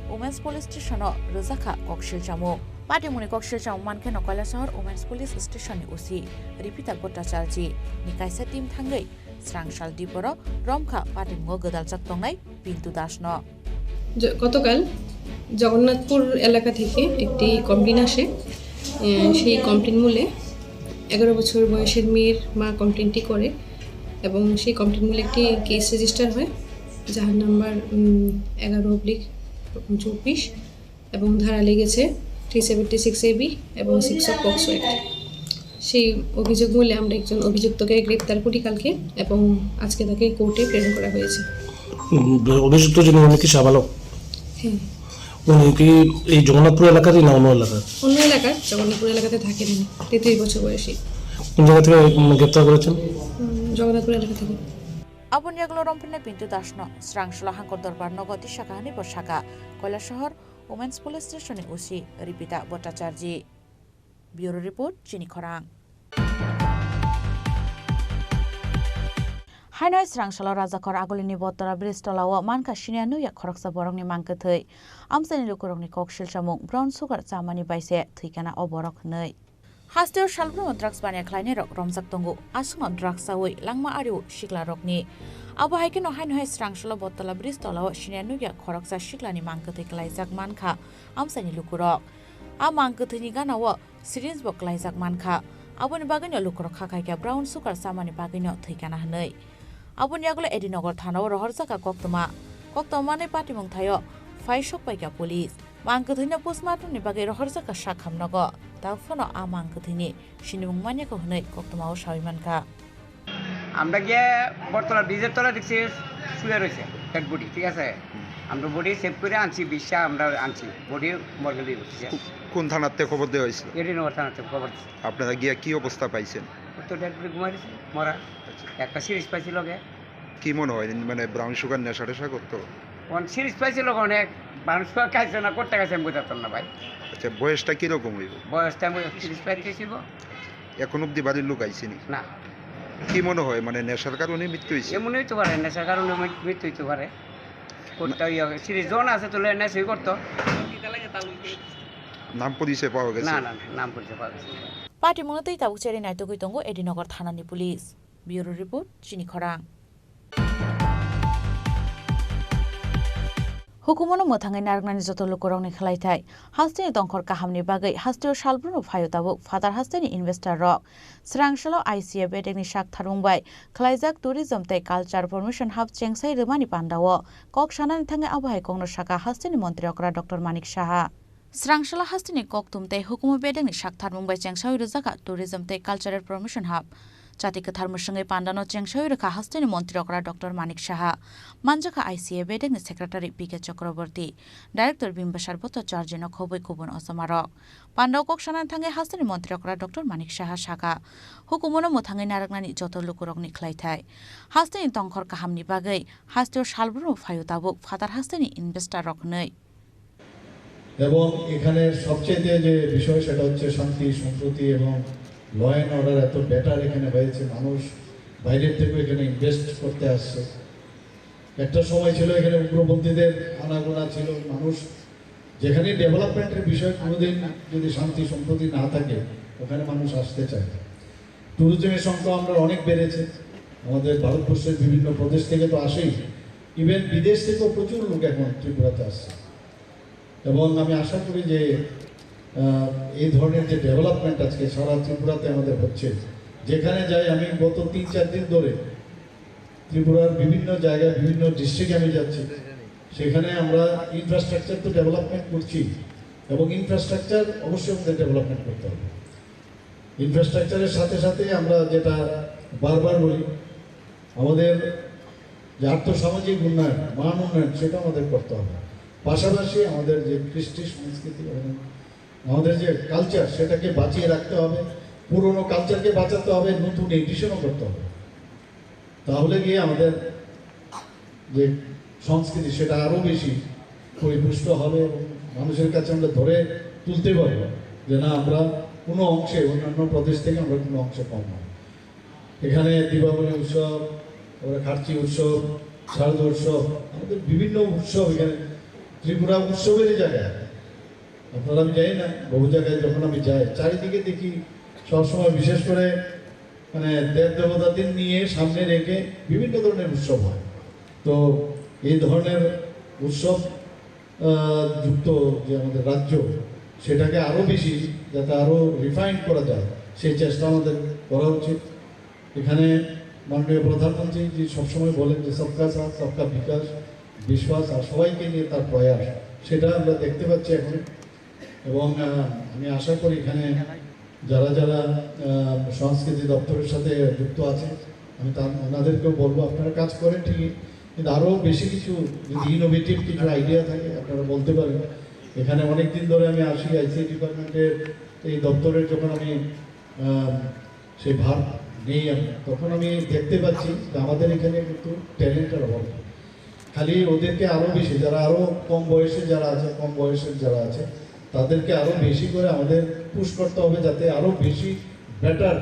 Speaker 14: वुमेन्स पुलिस स्टेशनो रोजाखा कक्सिलचामु पाटिमुनि कक्सिलचामु मानखेनो কৈলাসহर वुमेन्स पुलिस स्टेशननि ओसि रिपिता भट्टाचार्य निकायसा टीम थांगै স্রাংশাল দ্বীপর রমখা পাটিমুঙ্গ গদালচাক তংনাই পিন্টু দাসন।
Speaker 22: গতকাল জগন্নাথপুর এলাকা থেকে একটি কমপ্লেন আসে। সেই কমপ্লেন মূলে 11 বছর বয়সের মেয়ের মা কমপ্লেনটি করে এবং সেই কমপ্লেন মূলে একটি কেস রেজিস্টার হয়, যার নাম্বার 11/24 এবং ধারা লেগেছে 376 AB এবং 6 অফ পক্সো অ্যাক্ট। সেই অভিযোগ মূলে আমরা একজন অভিযুক্তকে গ্রেপ্তার করি কালকে এবং আজকে তাকে কোর্টে প্রেরণ করা হয়েছে।
Speaker 23: অভিযুক্ত যিনি উনি কি সাবালক?
Speaker 22: হ্যাঁ।
Speaker 23: উনি কি এই জগন্নাথপুর এলাকারই না অন্য এলাকার?
Speaker 22: অন্য এলাকার, জগন্নাথপুর এলাকাতে থাকেন। 33 বছর বয়সী।
Speaker 23: কোন জায়গা থেকে গ্রেপ্তার করেছেন?
Speaker 22: জগন্নাথপুর এলাকা থেকে।
Speaker 14: আবনি এগুলো রমফেনে পিন্টু দাসন স্রাংশল হাঙ্কর দরবার নগতি শাখাহানি বসাকা কৈলাসহর ওমেন্স পুলিশ স্টেশনে ওসি রিপিতা ভট্টাচার্য। ব্যুরো রিপোর্ট চিনি খরাং। हायनाय स्रांशालाव राजाखर आगोलिनि बतरा ब्रिजतलाव मानखा सिनिया नुया खरकसा बरकनि मांकथै आमसानि लुकुरकनि ककशिल सामुं ब्राउन सुगार चामानि बायसे थैखाना अबरक नै हास्तेव सालब्रम ड्राग्स बानिया ख्लायनाय रक रमजाक दंगो आसुंग ड्राग्स सावै लांमा आरिउ सिक्ला रकनि आबो हायकेनो हायनाय स्रांशालाव बतला ब्रिजतलाव सिनिया नुया खरकसा सिक्लानि मांकथै क्लायजाक मानखा आमसानि लुकुरक आ मांकथैनि गानाव सिरिंज बक क्लायजाक मानखा aboni bagino lukrok khakai ka brown sugar samani bagino thikana hanei aboni aglo edinogor thanao rohor jaka koktoma ne party mong thayo faishok paika police mangkthina postmortem ni bagai rohor jaka sakhamnago tafono amangkthini sinimung mane ko hanei koktoma o sawimanka
Speaker 7: আমরা গিয়ে বটতলা ব্রিজের তলা দেখছি শুয়ে রয়েছে dead body ঠিক আছে আমরা বডি সেভ করে আনছি বিশ্বা আমরা আনছি বডি মর্গে দিয়ে বসছি
Speaker 8: কোন থানাতে খবর দেওয়া হয়েছিল
Speaker 7: এডিনগর থানাতে খবর দিচ্ছি
Speaker 8: আপনারা গিয়া কি অবস্থা পাইছেন
Speaker 7: তো ডেড বডি ঘুমাই দিয়েছে মরা একটা সিরিজ পাইছিল গে
Speaker 8: কি মনে হয় মানে ব্রাউন সুগার নেশা টেশা করতো
Speaker 7: কোন সিরিজ পাইছিল অনেক ব্রাউন সুগার খাইছে না করতে গেছে আমি বুঝাতাম না ভাই
Speaker 8: আচ্ছা বয়সটা কিরকম হইব
Speaker 7: বয়সটা আমি সিরিজ পাই খেয়েছিল
Speaker 8: এখন অব্দি বাড়ির লোক আইসিনি
Speaker 7: না
Speaker 8: কি মনে হয় মানে নেশার কারণে মৃত্যু হয়েছে
Speaker 7: এমনই হইতে পারে নেশার কারণে মৃত্যু হইতে পারে করতে সিরিজ জন আছে তো নেশাই করতো
Speaker 8: নাম পরিচয় পাওয়া গেছে
Speaker 7: না না নাম পরিচয় পাওয়া গেছে
Speaker 14: party mongatei tabuk cheri naitogoi tongo edinogor thanani police bureau report Chini Khorang Hukumono mothangai nargnani joto lokorokni khlaithai hasteni tongkhor kahamni bagai hasteo salbruno phayo tabuk father hasteni investor rok srangsalo ICA bedegni sak tharungbai khlaijak tourism tei culture promotion hub chengsai rwmani pandao kok sanani thangai abhai kongno saka hasteni mantri okra Dr. Manik Saha Srangshala hasteni koktum tei hukumo bedegni sak tharungbai chengsai rwjaka tourism tei cultural promotion hub Jati kathar musangai pandano chengsai rakha hasteni mantri okra Dr. Manik Saha manjaka ICA bedegni secretary PK Chakraborty director Bimbasar Boto Charjino khoboi kubun osamarok pandao kok sanani thangai hasteni mantri okra Dr. Manik Saha saka hukumono mothangai naraknani joto lukurokni khlaithai hasteni tongkhor kahamni bagai hasteo salbruno phayo tabuk father hasteni investor rok nei
Speaker 16: এবং এখানে সবচেয়ে যে বিষয় সেটা হচ্ছে শান্তি সম্প্রীতি এবং ল অ্যান্ড অর্ডার এত বেটার এখানে হয়েছে মানুষ বাইরের থেকে এখানে ইনভেস্ট করতে আসছে একটা সময় ছিল এখানে উগ্রপন্থীদের আনাগোনা ছিল মানুষ যেখানে ডেভেলপমেন্টের বিষয় কোনোদিন যদি শান্তি সম্প্রীতি না থাকে ওখানে মানুষ আসতে চায় ট্যুরিজমের সংখ্যা আমরা অনেক বেড়েছে আমাদের ভারতবর্ষের বিভিন্ন প্রদেশ থেকে তো আসেই ইভেন বিদেশ থেকেও প্রচুর লোক এখন ত্রিপুরাতে আসছে এবং আমি আশা করি যে এই ধরনের যে ডেভেলপমেন্ট আজকে সারা ত্রিপুরাতে আমাদের হচ্ছে যেখানে যাই আমি গত ৩-৪ দিন ধরে ত্রিপুরার বিভিন্ন জায়গায় বিভিন্ন ডিস্ট্রিক্টে আমি যাচ্ছি সেখানে আমরা ইনফ্রাস্ট্রাকচার তো ডেভেলপমেন্ট করছি এবং ইনফ্রাস্ট্রাকচার অবশ্যই আমাদের ডেভেলপমেন্ট করতে হবে ইনফ্রাস্ট্রাকচারের সাথে সাথে আমরা যেটা বারবার বলি আমাদের যে আর্থসামাজিক উন্নয়ন মান উন্নয়ন সেটা আমাদের করতে হবে পাশাপাশি আমাদের যে কৃষ্টি সংস্কৃতি এবং আমাদের যে কালচার সেটাকে বাঁচিয়ে রাখতে হবে পুরনো কালচারকে বাঁচাতে হবে নতুন এডিশনও করতে হবে তাহলে গিয়ে আমাদের যে সংস্কৃতি সেটা আরও বেশি পরিপুষ্ট হবে এবং মানুষের কাছে আমরা ধরে তুলতে পারবো যে না আমরা কোনো অংশে অন্যান্য প্রদেশ থেকে আমরা কোনো অংশে কম নয় এখানে দীপাবলি উৎসব খার্চি উৎসব শারদ উৎসব আমাদের বিভিন্ন উৎসব এখানে ত্রিপুরা উৎসবেরই জায়গা আপনারা আমি যাই না বহু জায়গায় যখন আমি যাই চারিদিকে দেখি সবসময় বিশেষ করে মানে দেব দেবতাদের নিয়ে সামনে রেখে বিভিন্ন ধরনের উৎসব হয় তো এই ধরনের উৎসব যুক্ত যে আমাদের রাজ্য সেটাকে আরও বেশি যাতে আরও রিফাইন করা যায় সেই চেষ্টা আমাদের করা উচিত এখানে মাননীয় প্রধানমন্ত্রী যে সবসময় বলেন যে সবকা সাথ সবকা বিকাশ বিশ্বাস আর সবাইকে নিয়ে তার প্রয়াস সেটা আমরা দেখতে পাচ্ছি এখন এবং আমি আশা করি এখানে যারা যারা সংস্কৃতি দপ্তরের সাথে যুক্ত আছে আমি ওনাদেরকেও বলবো আপনারা কাজ করেন ঠিকই কিন্তু আরও বেশি কিছু যদি ইনোভেটিভ কিছু আইডিয়া থাকে আপনারা বলতে পারেন এখানে অনেক দিন ধরে আমি আসি আইসিআই ডিপার্টমেন্টের এই দপ্তরের যখন আমি সেই ভার নেই আমি তখন আমি দেখতে পাচ্ছি যে আমাদের এখানে কিন্তু ট্যালেন্টের অভাব খালি ওদেরকে আরও বেশি যারা আরও কম বয়সে যারা আছে কম বয়সের যারা আছে তাদেরকে আরও বেশি করে আমাদের পুশ করতে হবে যাতে আরও বেশি better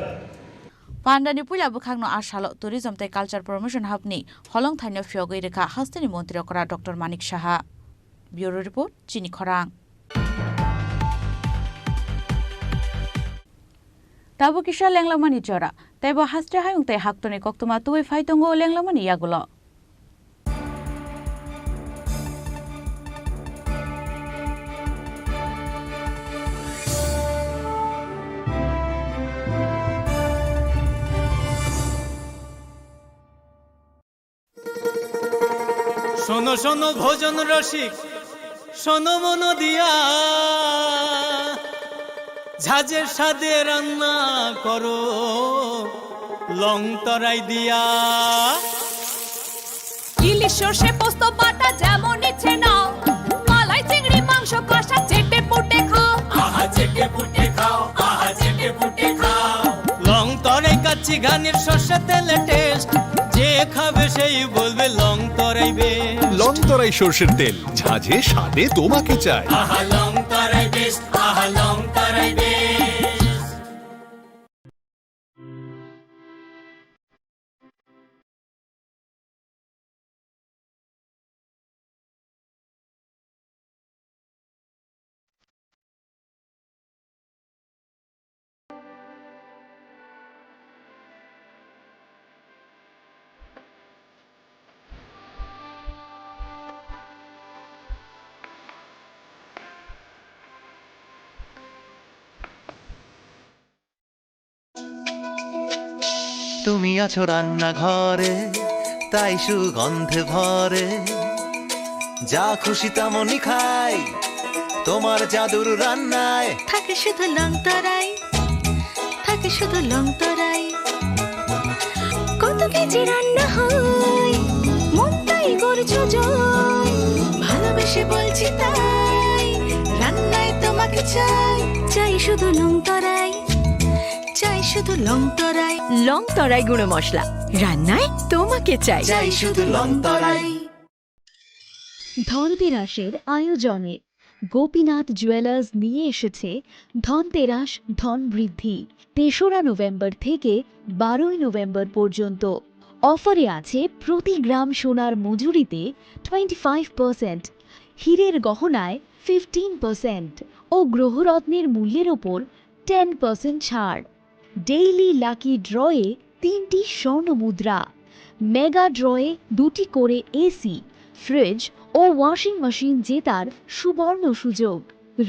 Speaker 14: Pandani puila bukhangno ashalo tourism tei culture promotion hub ni holong thaino fiogoi rekha hasteni mantri okra Dr. Manik Saha bureau report Chini Khorang Tabu kisha lenglamani chora tebo hastre hayung tei haktoni koktuma tuwi phaitongo lenglamani yagulo
Speaker 10: শোনো শোনো ভোজন রসিক শোনো মন দিয়া ঝাঁঝের সাদে রান্না করো long তরাই দিয়া
Speaker 4: ইলিশ সর্ষে পোস্ত বাটা যেমন ইচ্ছে নাও মালাই চিংড়ি মাংস কষা চেটে পুটে খাও
Speaker 10: আহা চেটে পুটে খাও আহা চেটে পুটে খাও লং তরাই কাচ্চি ঘানির সর্ষে তেলে টেস্ট যে খাবে সেই বলবে লং তরাই বেশ
Speaker 11: লং তরাই সর্ষের তেল ঝাঁঝে স্বাদে তোমাকে চাই
Speaker 10: আহা লং তরাই বেশ আহা লং তরাই বেশ
Speaker 5: তুমি আছো রান্নাঘরে তাই সুগন্ধে ভরে যা খুশি তেমনই খাই তোমার জাদুর রান্নায়
Speaker 6: থাকে শুধু লং তরাই থাকে শুধু লং তরাই কত কেজি রান্না হয় মনটাই করছো জয় ভালোবেসে বলছি তাই রান্নায় তোমাকে চাই চাই শুধু লং তরাই চাই শুধু লং তরাই লং তরাই গুঁড়ো মশলা রান্নায় তোমাকে চাই চাই শুধু লং তরাই
Speaker 12: ধনতেরাসের আয়োজনে গোপীনাথ জুয়েলার্স নিয়ে এসেছে ধনতেরাস ধন বৃদ্ধি ৩রা নভেম্বর থেকে ১২ই নভেম্বর পর্যন্ত অফারে আছে প্রতি গ্রাম সোনার মজুরিতে 25%, হীরের গহনায় 15% ও গ্রহরত্নের মূল্যের ওপর 10% ছাড়। ডেইলি লাকি ড্রয়ে 3টি স্বর্ণ মুদ্রা, মেগা ড্রয়ে 2টি করে এসি, ফ্রিজ ও ওয়াশিং মেশিন জেতার সুবর্ণ সুযোগ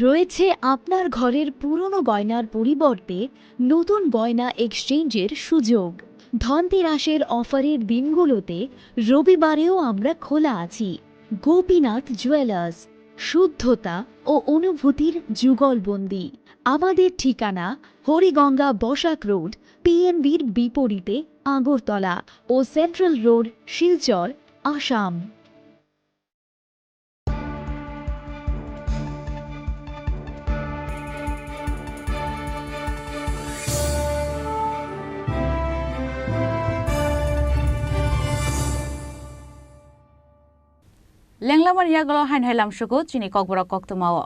Speaker 12: রয়েছে। আপনার ঘরের পুরনো গয়নার পরিবর্তে নতুন গয়না এক্সচেঞ্জের সুযোগ। ধনতেরাসের অফারের দিনগুলোতে রবিবারেও আমরা খোলা আছি। গোপীনাথ জুয়েলার্স, শুদ্ধতা ও অনুভূতির যুগলবন্দি। আমাদের ঠিকানা হরিগঙ্গা বসাক রোড, পিএনবির বিপরীতে আগরতলা ও সেন্ট্রাল রোড, শিলচর, আসাম।
Speaker 14: লেংলামার ইয়াগল হাইন হাইলামসুকু চিনি ককবরক কক্তমাও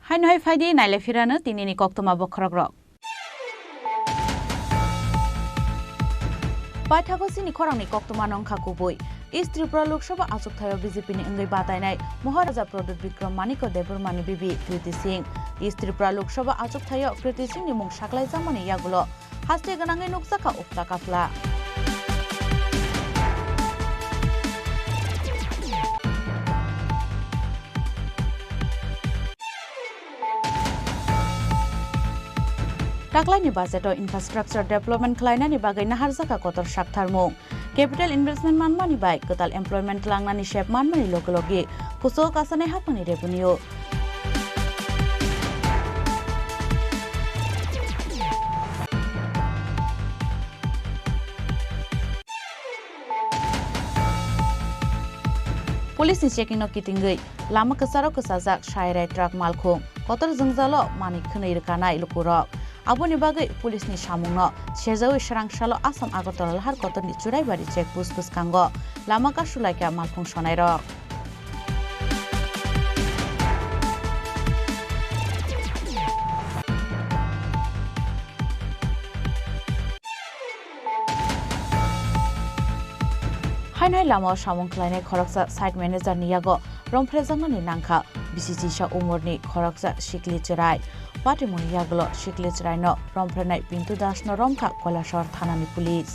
Speaker 14: হাইন হাই ফাইদি নাইলে ফিরানো তিনিনি কক্তমা বখরক রক পাইথাগো চিনি খরাংনি কক্তমা নংখা কুবই ইস্ট ত্রিপুরা লোকসভা আচুকথায় বিজেপিनि अंगै बादायनाय महाराजा प्रदीप विक्रम मानिक देबरमानि बिबि कृति सिंह इस्ट त्रिपुरा लोकसभा आचुकथाय कृति सिंहनि मुं साख्लायजामानि यागुलो हास्ते गोनाङै नुकजाखा उफ्ला काफ्ला टाक्लाइनि बाजेटआव इनफ्रास्ट्राक्चार डेभलपमेन्ट खालायनायनि बागै नाहारजाखा कतर साकथारमुं कैपिटल इनभेस्टमेन्ट मानमानि बाय गोताल एमप्लयमेन्ट लांनानि शेप मानमानि लगे लगे कुसो कासानाय हाफानि रेवेन्यू पुलिसनि चेकिंग किटिंगै लामा कसाराव कसाजाक सायराय ट्राक मालखौ कतर जोंजालो मानिक खोनै रोखानाय लुकुरक आबोनि बागै पुलिसनि सामुंनो सेजौ इसारांसालो आसाम आगरतला लाहार कतरनि चुराइबारि चेकपोस्ट फुसखांगो लामा कासुलायका मालखं सनायरक हाइनाय लामा सामुं खालायनाय खरकसा साइट मेनेजार नियागो रंफ्रेजांनानि नांखा बिसिसिसा उमरनि खरकसा शिकलि चराय पाटिमुनि यागलो शिकलि चरायनो रंफ्रेनाय पिंटू दासनो रंखा कलाशहर थानानि पुलिस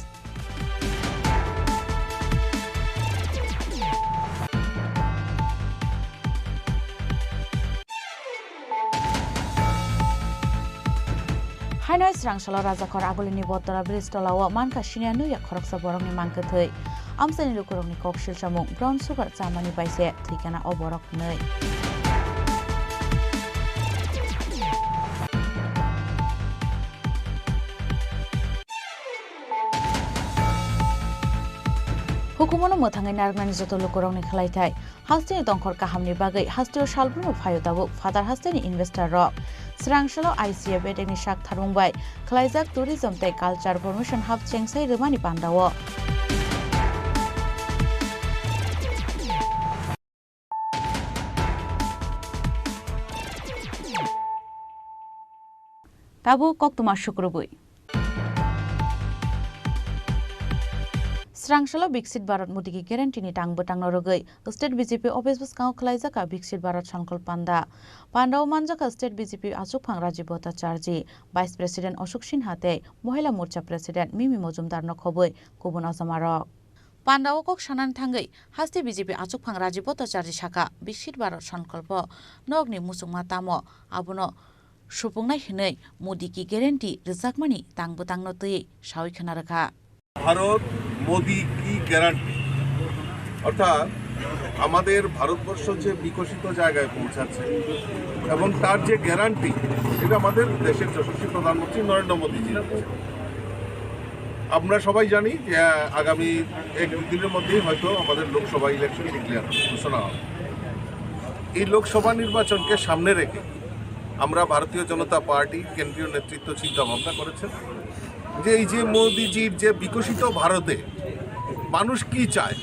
Speaker 14: हाइनाय srangshalo rajakor agulini botora bristolao manka shinia nuya khoroksa borokni manka thei amsani lukurokni kokshil chamung brown sugar chamani baise thikana oborok nei Hukumono mothangai nargnani joto lukurokni khlaithai hasteni dongkhor kahamni bagai hasteo salbruno phayotabo father hasteni investor rok srangshalo ICA bedegni shak tharungbai khlaijak tourism tei culture promotion hub chengsai rwmani pandao tabu koktuma shukrubui Srangshalo Biksit Bharat Mudiki guarantee ni tang betang norogei State BJP office buskang khlaijaka Biksit Bharat Sankol Panda Pandao manjaka State BJP Achuk Phang Rajiv Bhattacharya Vice President Ashok Sinha te Mohila Morcha President Mimi Mojumdar no khoboi kubun asamarok Pandao kok sanan thangai hasti BJP Achuk Phang Rajiv Bhattacharya shaka Biksit Bharat Sankalpo nogni musungma tamo abuno supungnai hinai Mudiki guarantee rijakmani tang betang no tui sawi khana rakha
Speaker 1: Bharat Modi কি guarantee অর্থাৎ আমাদের ভারতবর্ষ যে বিকশিত জায়গায় পৌঁছাচ্ছে এবং তার যে গ্যারান্টি এটা আমাদের দেশের যশস্বী প্রধানমন্ত্রী নরেন্দ্র মোদীজি আমরা সবাই জানি যে আগামী এক দিনের মধ্যেই হয়তো আমাদের লোকসভা ইলেকশন ডিক্লেয়ার ঘোষণা হবে এই লোকসভা নির্বাচনকে সামনে রেখে আমরা ভারতীয় জনতা পার্টি কেন্দ্রীয় নেতৃত্ব চিন্তা ভাবনা করেছেন যে এই যে মোদিজির যে বিকশিত ভারতে মানুষ কি চায়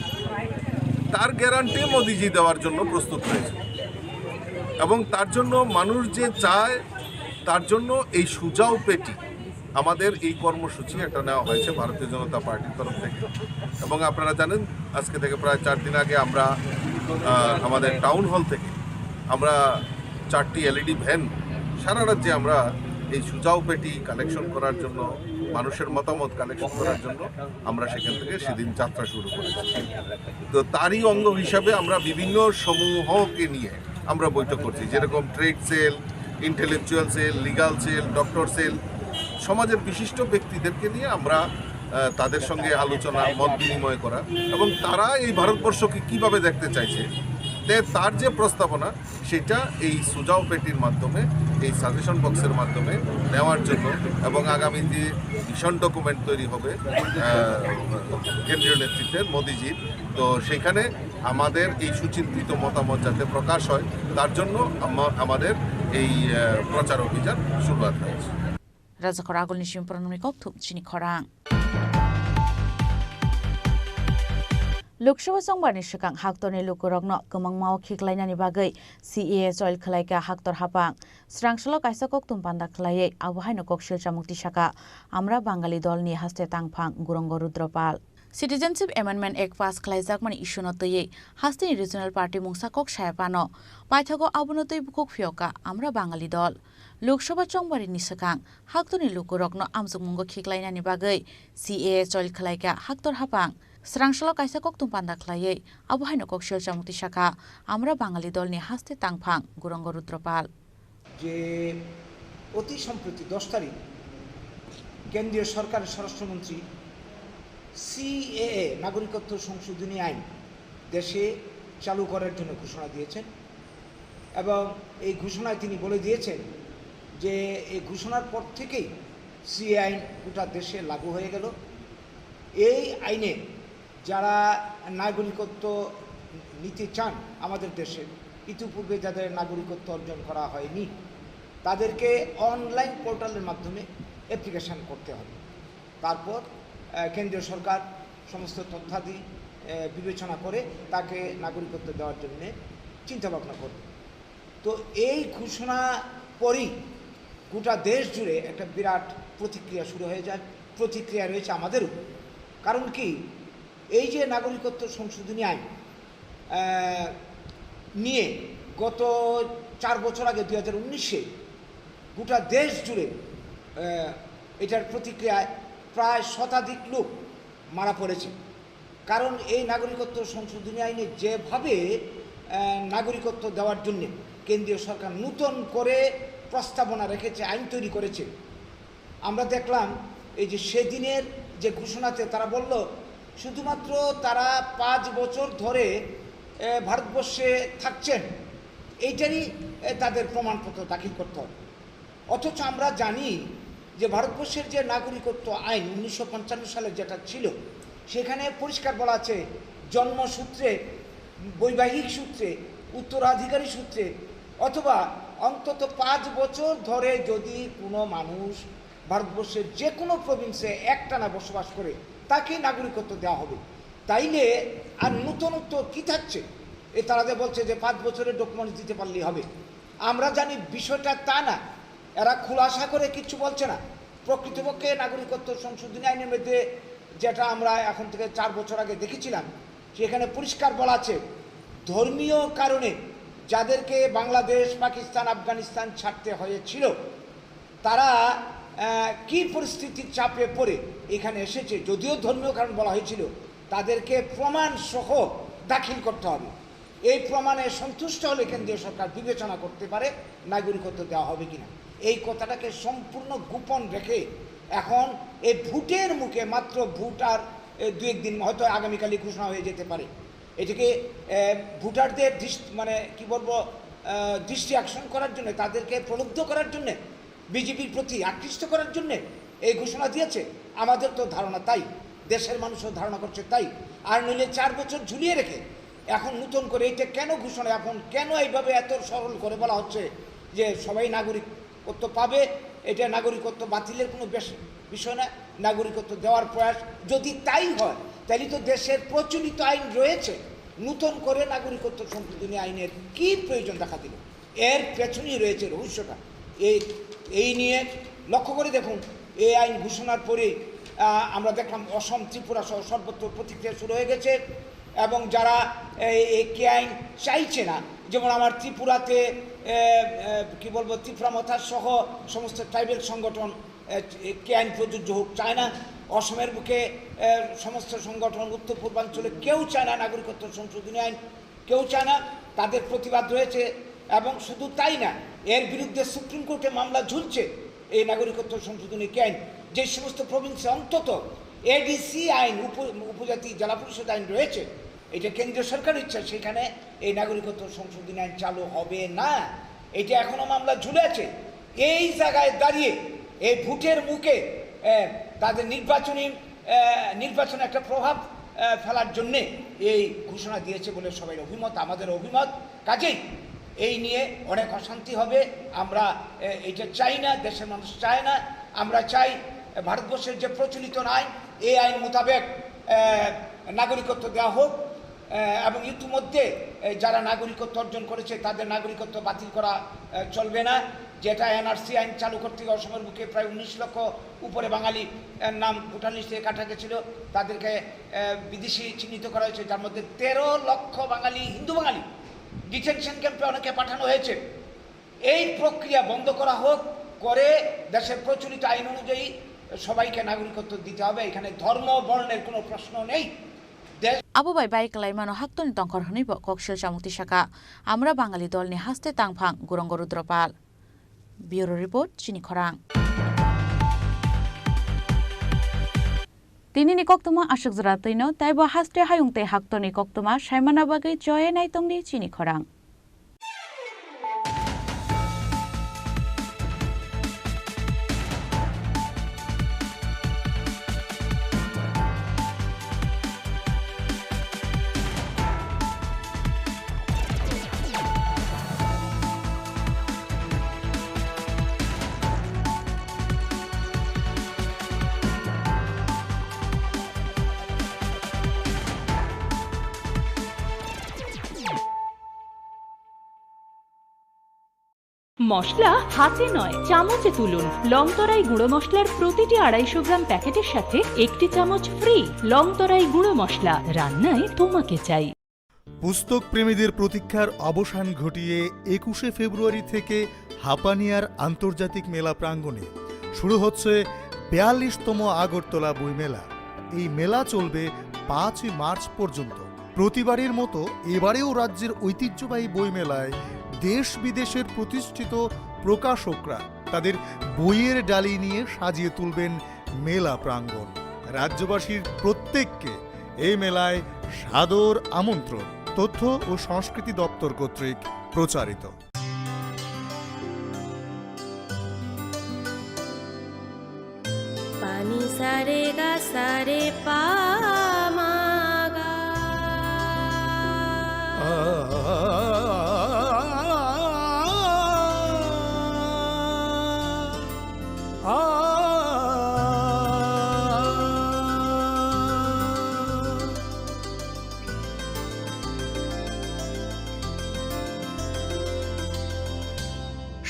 Speaker 1: তার গ্যারান্টি মোদিজি দেওয়ার জন্য প্রস্তুত হয়েছে এবং তার জন্য মানুষ যে চায় তার জন্য এই সুজাও পেটি আমাদের এই কর্মসূচি একটা নেওয়া হয়েছে ভারতীয় জনতা পার্টির তরফ থেকে এবং আপনারা জানেন আজকে থেকে প্রায় 4 দিন আগে আমরা আমাদের টাউন হল থেকে আমরা 4টি এলইডি ভ্যান সারা রাজ্যে আমরা এই সুজাও পেটি কালেকশন করার জন্য মানুষের মতামত কালেকশন করার জন্য আমরা সেখান থেকে সেদিন যাত্রা শুরু করেছি তো তারই অঙ্গ হিসাবে আমরা বিভিন্ন সমূহকে নিয়ে আমরা বৈঠক করছি যেরকম trade cell intellectual cell legal cell doctor cell সমাজের বিশিষ্ট ব্যক্তিদেরকে নিয়ে আমরা তাদের সঙ্গে আলোচনা মত বিনিময় করা এবং তারা এই ভারতবর্ষকে কিভাবে দেখতে চাইছে তার যে প্রস্তাবনা সেটা এই সুজাও পেটির মাধ্যমে এই সাজেশন বক্সের মাধ্যমে নেওয়ার জন্য এবং আগামী যে ভিশন ডকুমেন্ট তৈরি হবে কেন্দ্রীয় নেতৃত্বের মোদিজির তো সেখানে আমাদের এই সুচিন্তিত মতামত যাতে প্রকাশ হয় তার জন্য আমাদের এই প্রচার অভিযান শুরুয়াত হয়েছে
Speaker 14: Rajakor agulni simpranumni kokthum Chini Khorang Lokshaba Songbarni Shikang Haktorni Lukurokno Gumangmao Khiklainani Bagai CA Soil Khlaika Haktor Hapang Srangshalo Kaisa Koktum Panda Khlaiye Abuhaino Kokshil Chamukti Shaka Amra Bangali Dol ni Haste Tangphang Gurongo Rudropal Citizenship Amendment Act pass khlaijakmani issue no tei Hasteni Regional Party Mungsa Kok Shayapano Paithago abunotei bukok phioka Amra Bangali Dol Lokshaba Chongbari ni Shikang Haktorni Lukurokno Amjungmungo Khiklainani Bagai CA Soil Khlaika Haktor Hapang Srangshalo Kaisa Koktum Panda Khlaiye Abuhaino Kokshil Chamukti Shaka Amra Bangali Dol ni Haste Tangphang Gurongo Rudropal
Speaker 2: যে অতি সম্প্রতি 10 তারিখ কেন্দ্রীয় সরকারের স্বরাষ্ট্রমন্ত্রী CAA নাগরিকত্ব সংশোধনী আইন দেশে চালু করার জন্য ঘোষণা দিয়েছেন এবং এই ঘোষণায় তিনি বলে দিয়েছেন যে এই ঘোষণার পর থেকেই সিএ আইন গোটা দেশে লাগু হয়ে গেল এই আইনে যারা নাগরিকত্ব নিতে চান আমাদের দেশে ইতিপূর্বে যাদের নাগরিকত্ব অর্জন করা হয়নি তাদেরকে অনলাইন পোর্টালের মাধ্যমে অ্যাপ্লিকেশন করতে হবে তারপর কেন্দ্রীয় সরকার সমস্ত তথ্যাদি বিবেচনা করে তাকে নাগরিকত্ব দেওয়ার জন্য চিন্তাভাবনা করবে তো এই ঘোষণা পরই গোটা দেশ জুড়ে একটা বিরাট প্রতিক্রিয়া শুরু হয়ে যায় প্রতিক্রিয়া রয়েছে আমাদেরও কারণ কি এই যে নাগরিকত্ব সংশোধনী আইন নিয়ে গত 4 বছর আগে 2019-এ গোটা দেশ জুড়ে এটার প্রতিক্রিয়ায় প্রায় শতাধিক লোক মারা পড়েছে কারণ এই নাগরিকত্ব সংশোধনী আইনে যেভাবে নাগরিকত্ব দেওয়ার জন্য কেন্দ্রীয় সরকার নতুন করে প্রস্তাবনা রেখেছে আইন তৈরি করেছে আমরা দেখলাম এই যে সেদিনের যে ঘোষণাতে তারা বলল শুধুমাত্র তারা 5 বছর ধরে ভারতবর্ষে থাকছেন, এইটারই তাদের প্রমাণপত্র দাখিল করতে হবে। অথচ আমরা জানি যে ভারতবর্ষের যে নাগরিকত্ব আইন 1955 সালে যেটা ছিল, সেখানে পরিষ্কার বলা আছে জন্মসূত্রে, বৈবাহিক সূত্রে, উত্তরাধিকারী সূত্রে অথবা অন্তত 5 বছর ধরে যদি কোনো মানুষ ভারতবর্ষের যে কোনো প্রভিন্সে একটানা বসবাস করে তাকে নাগরিকত্ব দেওয়া হবে। তাইলে আর নূতনত্ব কী থাকছে? তারা যে বলছে যে 5 বছরের ডকুমেন্টস দিতে পারলেই হবে। আমরা জানি বিষয়টা তা না, এরা খুলাসা করে কিচ্ছু বলছে না। প্রকৃতপক্ষে নাগরিকত্ব সংশোধনী আইনের মধ্যে যেটা আমরা এখন থেকে 4 বছর আগে দেখেছিলাম, সেখানে পরিষ্কার বলা আছে ধর্মীয় কারণে যাদেরকে বাংলাদেশ, পাকিস্তান, আফগানিস্তান ছাড়তে হয়েছিল তারা কি পরিস্থিতির চাপে পড়ে এখানে এসেছে, যদিও ধর্মীয় কারণ বলা হয়েছিল, তাদেরকে প্রমাণ সহ দাখিল করতে হবে। এই প্রমাণে সন্তুষ্ট হলে কেন্দ্রীয় সরকার বিবেচনা করতে পারে নাগরিকত্ব দেওয়া হবে কিনা। এই কথাটাকে সম্পূর্ণ গোপন রেখে এখন এই ভোটের মুখে, মাত্র ভোট আর 2-1 দিন, হয়তো আগামীকালই ঘোষণা হয়ে যেতে পারে, এটাকে ভোটারদের দৃষ্টি আকর্ষণ করার জন্য, তাদেরকে প্রলুব্ধ করার জন্য, বিজেপির প্রতি আকৃষ্ট করার জন্য এই ঘোষণা দিয়েছে। আমাদের তো ধারণা তাই, দেশের মানুষও ধারণা করছে তাই। আর নইলে 4 বছর ঝুলিয়ে রেখে এখন নতুন করে এটা কেন ঘোষণা, এখন কেন এইভাবে এত সরল করে বলা হচ্ছে যে সবাই নাগরিকত্ব পাবে? এটা নাগরিকত্ব বাতিলের কোনো বিষয় না, নাগরিকত্ব দেওয়ার প্রয়াস। যদি তাই হয় তাহলে তো দেশের প্রচলিত আইন রয়েছে, নতুন করে নাগরিকত্ব সংশোধনী আইনের কি প্রয়োজন দেখা দিল? এর পেছনেই রয়েছে রহস্যটা। এই নিয়ে লক্ষ্য করে দেখুন, এই আইন ঘোষণার পরে আমরা দেখলাম অসম, ত্রিপুরা সহ সর্বত্র প্রতিক্রিয়া শুরু হয়ে গেছে। এবং যারা এই কে আইন চাইছে না, যেমন আমার ত্রিপুরাতে ত্রিপুরা মথা সহ সমস্ত ট্রাইবেল সংগঠন কে আইন প্রযোজ্য হোক চায় না। অসমের বুকে সমস্ত সংগঠন, উত্তর পূর্বাঞ্চলে কেউ চায় না নাগরিকত্ব সংশোধনী আইন, কেউ চায় না, তাদের প্রতিবাদ রয়েছে। এবং শুধু তাই না, এর বিরুদ্ধে সুপ্রিম কোর্টে মামলা ঝুলছে। এই নাগরিকত্ব সংশোধনী আইন যে সমস্ত প্রভিন্সে অন্তত এডিসি আইন, উপজাতি জেলা পরিষদ আইন রয়েছে, এটা কেন্দ্রীয় সরকার ইচ্ছা, সেখানে এই নাগরিকত্ব সংশোধনী আইন চালু হবে না। এটা এখনো মামলা ঝুলে আছে। এই জায়গায় দাঁড়িয়ে এই ভোটের মুখে তাদের নির্বাচনে একটা প্রভাব ফেলার জন্যে এই ঘোষণা দিয়েছে বলে সবাই অভিমত, আমাদের অভিমত। কাজেই এই নিয়ে অনেক অশান্তি হবে। আমরা এটা চাই না, দেশের মানুষ চায় না। আমরা চাই ভারতবর্ষের যে প্রচলিত আইন, এই আইন মোতাবেক নাগরিকত্ব দেওয়া হোক। এবং ইতিমধ্যে যারা নাগরিকত্ব অর্জন করেছে তাদের নাগরিকত্ব বাতিল করা চলবে না। যেটা এনআরসি আইন চালু করতে গিয়ে অসমের বুকে প্রায় 19 লক্ষ উপরে বাঙালি নাম ভোটার লিস্টে কাটা গেছিল, তাদেরকে বিদেশি চিহ্নিত করা হয়েছে, যার মধ্যে 13 লক্ষ বাঙালি, হিন্দু বাঙালি ডিটেনশন ক্যাম্পে অনেকে পাঠানো হয়েছে। এই প্রক্রিয়া বন্ধ করা হোক, করে দেশের প্রচলিত আইন অনুযায়ী সবাইকে নাগরিকত্ব দিতে হবে। এখানে ধর্ম বর্ণের কোনো প্রশ্ন নেই।
Speaker 14: আবু বাই কালাইমানো হাক্তনি তংখর হনিব ককশিল চামুক্তি শাখা আমরা বাঙালি দলনি হাস্তে তাংফাং গুরঙ্গ রুদ্রপাল। ব্যুরো রিপোর্ট চিনি খরাং। Tinini koktuma ashuk zratino taibo haste hayungte haktoni koktuma shaimana bagai joye naitongni Chini Khorang.
Speaker 9: মশলা হাতে নয় চামচে তুলুন। লংতরাই গুঁড়ো মশলার প্রতিটি 250 গ্রাম প্যাকেটের সাথে 1টি চামচ ফ্রি। লংতরাই গুঁড়ো মশলা, রান্নায় তোমাকে চাই।
Speaker 11: পুস্তক প্রেমীদের প্রতীক্ষার অবসান ঘটিয়ে 21শে ফেব্রুয়ারি থেকে হাপানিয়ার আন্তর্জাতিক মেলা প্রাঙ্গণে শুরু হচ্ছে 42তম আগরতলা বইমেলা। এই মেলা চলবে 5 মার্চ পর্যন্ত। প্রতিবারের মতো এবারেও রাজ্যের ঐতিহ্যবাহী বইমেলায় দেশ বিদেশের প্রতিষ্ঠিত প্রকাশকরা তাদের বইয়ের ডালি নিয়ে সাজিয়ে তুলবেন মেলা প্রাঙ্গণ। রাজ্যবাসীর প্রত্যেককে এই মেলায় সাদর আমন্ত্রণ। তথ্য ও সংস্কৃতি দপ্তর কর্তৃক প্রচারিত।
Speaker 6: পানি সারে গা সারে পা মা গা।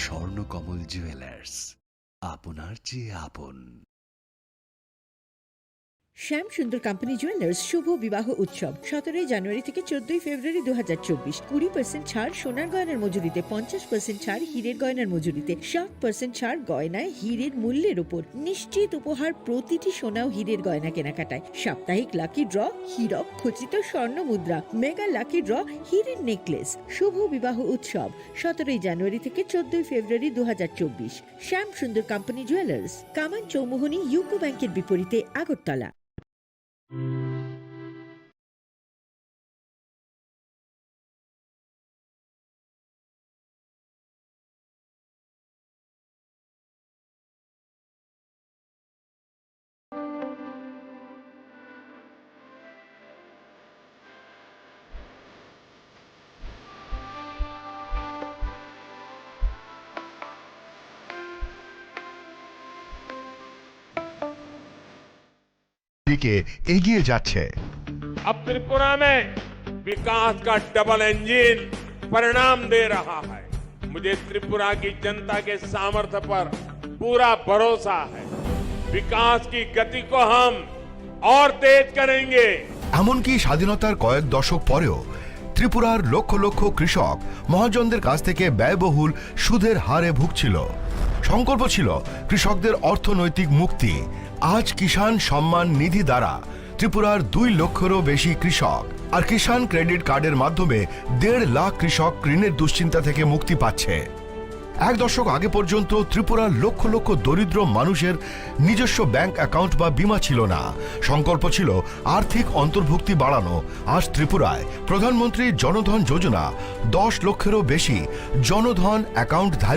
Speaker 5: স্বর্ণকমল জুয়েলার্স, আপনার চেয়ে আপন।
Speaker 13: শ্যাম সুন্দর কোম্পানি জুয়েলার্স শুভ বিবাহ উৎসব 17 জানুয়ারি থেকে 14 ফেব্রুয়ারি 2024। 20% ছাড় সোনার গয়নার মজুরিতে, 50% ছাড় হীরের গয়নার মজুরিতে, 60% ছাড় গয়নায় হীরের মূল্যের উপর, নিশ্চিত উপহার প্রতিটি সোনা ও হীরের গয়না কেনাকাটায়, সাপ্তাহিক লাকি ড্র, হীরক খচিত স্বর্ণ মুদ্রা, মেগা লাকি ড্র, হীরের নেকলেস। শুভ বিবাহ উৎসব 17 জানুয়ারি থেকে 14 ফেব্রুয়ারি 2024। শ্যাম সুন্দর কোম্পানি জুয়েলার্স, কামান চৌমুহনী, ইউকো ব্যাংকের বিপরীতে, আগরতলা।
Speaker 15: দিকে এগিয়ে যাচ্ছে।
Speaker 18: अब त्रिपुरा में विकास का डबल इंजन परिणाम दे रहा है। मुझे त्रिपुरा की जनता के सामर्थ्य पर पूरा भरोसा है। विकास की गति को हम और तेज करेंगे।
Speaker 15: এমনকি স্বাধীনতার কয়েক দশক পরেও ত্রিপুরার লক্ষ লক্ষ কৃষক মহাজনদের কাছ থেকে ব্যয়বহুল সুদের হারে ভুগছিল। সংকল্প ছিল কৃষকদের অর্থনৈতিক মুক্তি। আজ কিষাণ সম্মান নিধি দ্বারা ত্রিপুরার 2 লক্ষেরও বেশি কৃষক আর কিষাণ ক্রেডিট কার্ডের মাধ্যমে 1.5 লাখ কৃষক ঋণের দুশ্চিন্তা থেকে মুক্তি পাচ্ছে। এক দশক আগে পর্যন্ত ত্রিপুরার লক্ষ লক্ষ দরিদ্র মানুষের নিজস্ব ব্যাংক অ্যাকাউন্ট বা বীমা ছিল না। সংকল্প ছিল আর্থিক অন্তর্ভুক্তি বাড়ানো। আজ ত্রিপুরায় প্রধানমন্ত্রী জনধন যোজনা 10 লক্ষেরও বেশি জনধন অ্যাকাউন্টধারী